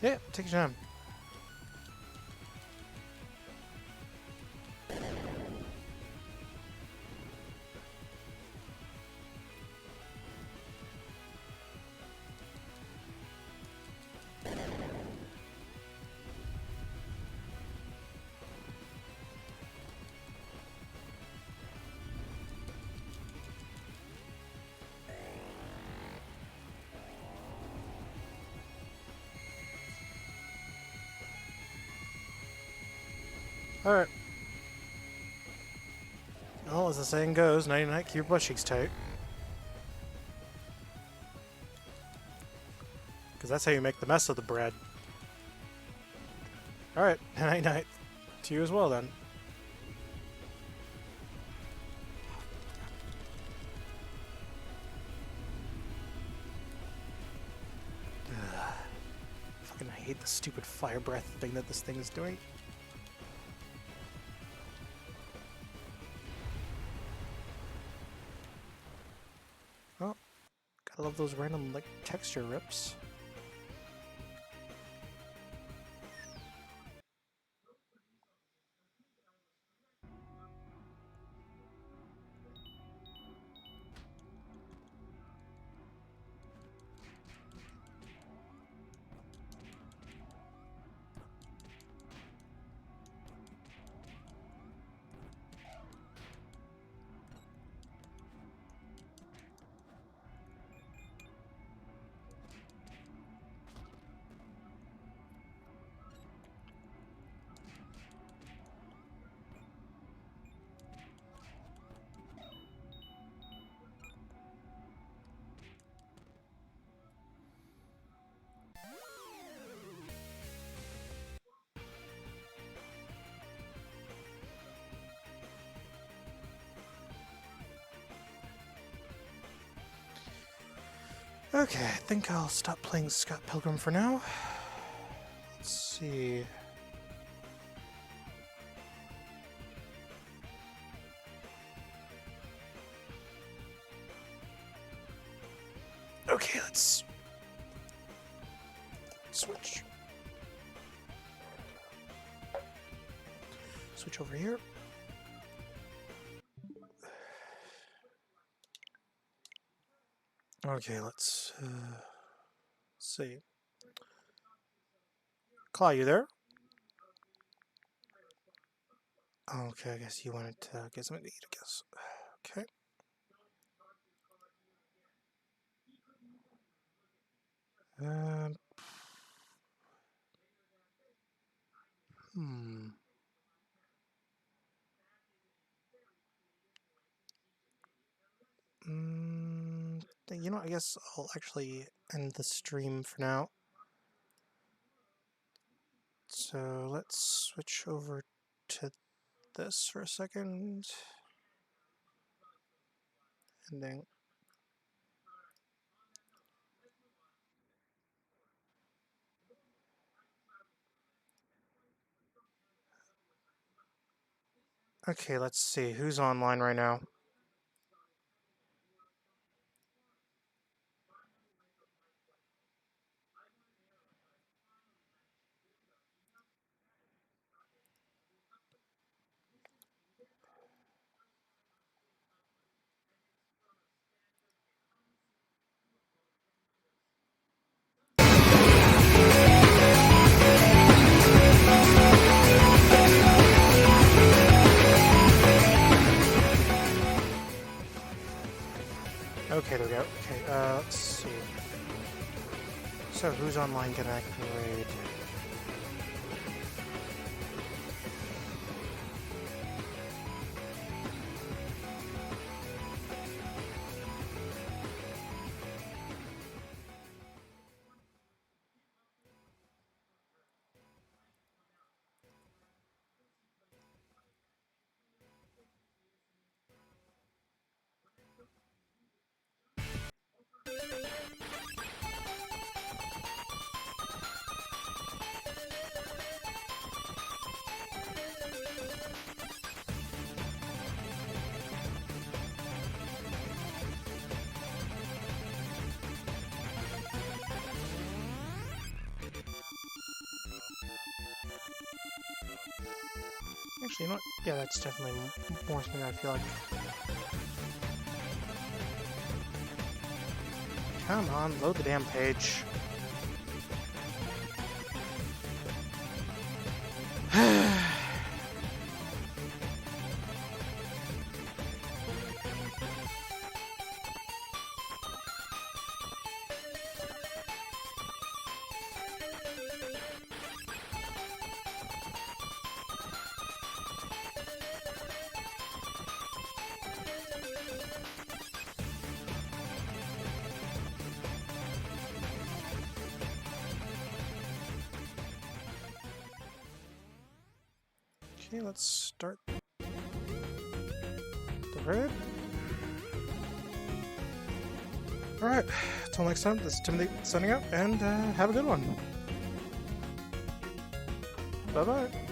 Yeah, take your time. Alright. Well, as the saying goes, nighty night, keep your butt cheeks tight. Because that's how you make the mess of the bread. Alright, night night. To you as well, then. Ugh. Fucking hate the stupid fire breath thing that this thing is doing. Oh, gotta love those random, like, texture rips. Okay, I think I'll stop playing Scott Pilgrim for now. Let's see. Okay, let's switch. Switch over here. Okay, let's see. Claw, you there? Okay, I guess you wanted to get something to eat, I guess. Okay. Um. Hmm. You know, I guess I'll actually end the stream for now. So let's switch over to this for a second. Ending. Okay, let's see. Who's online right now? So, who's online can I raid? Actually, you know what? Yeah, that's definitely more something I feel like. Come on, load the damn page. Okay, let's start the raid. Alright, until next time, this is Timothy signing out, and have a good one. Bye-bye.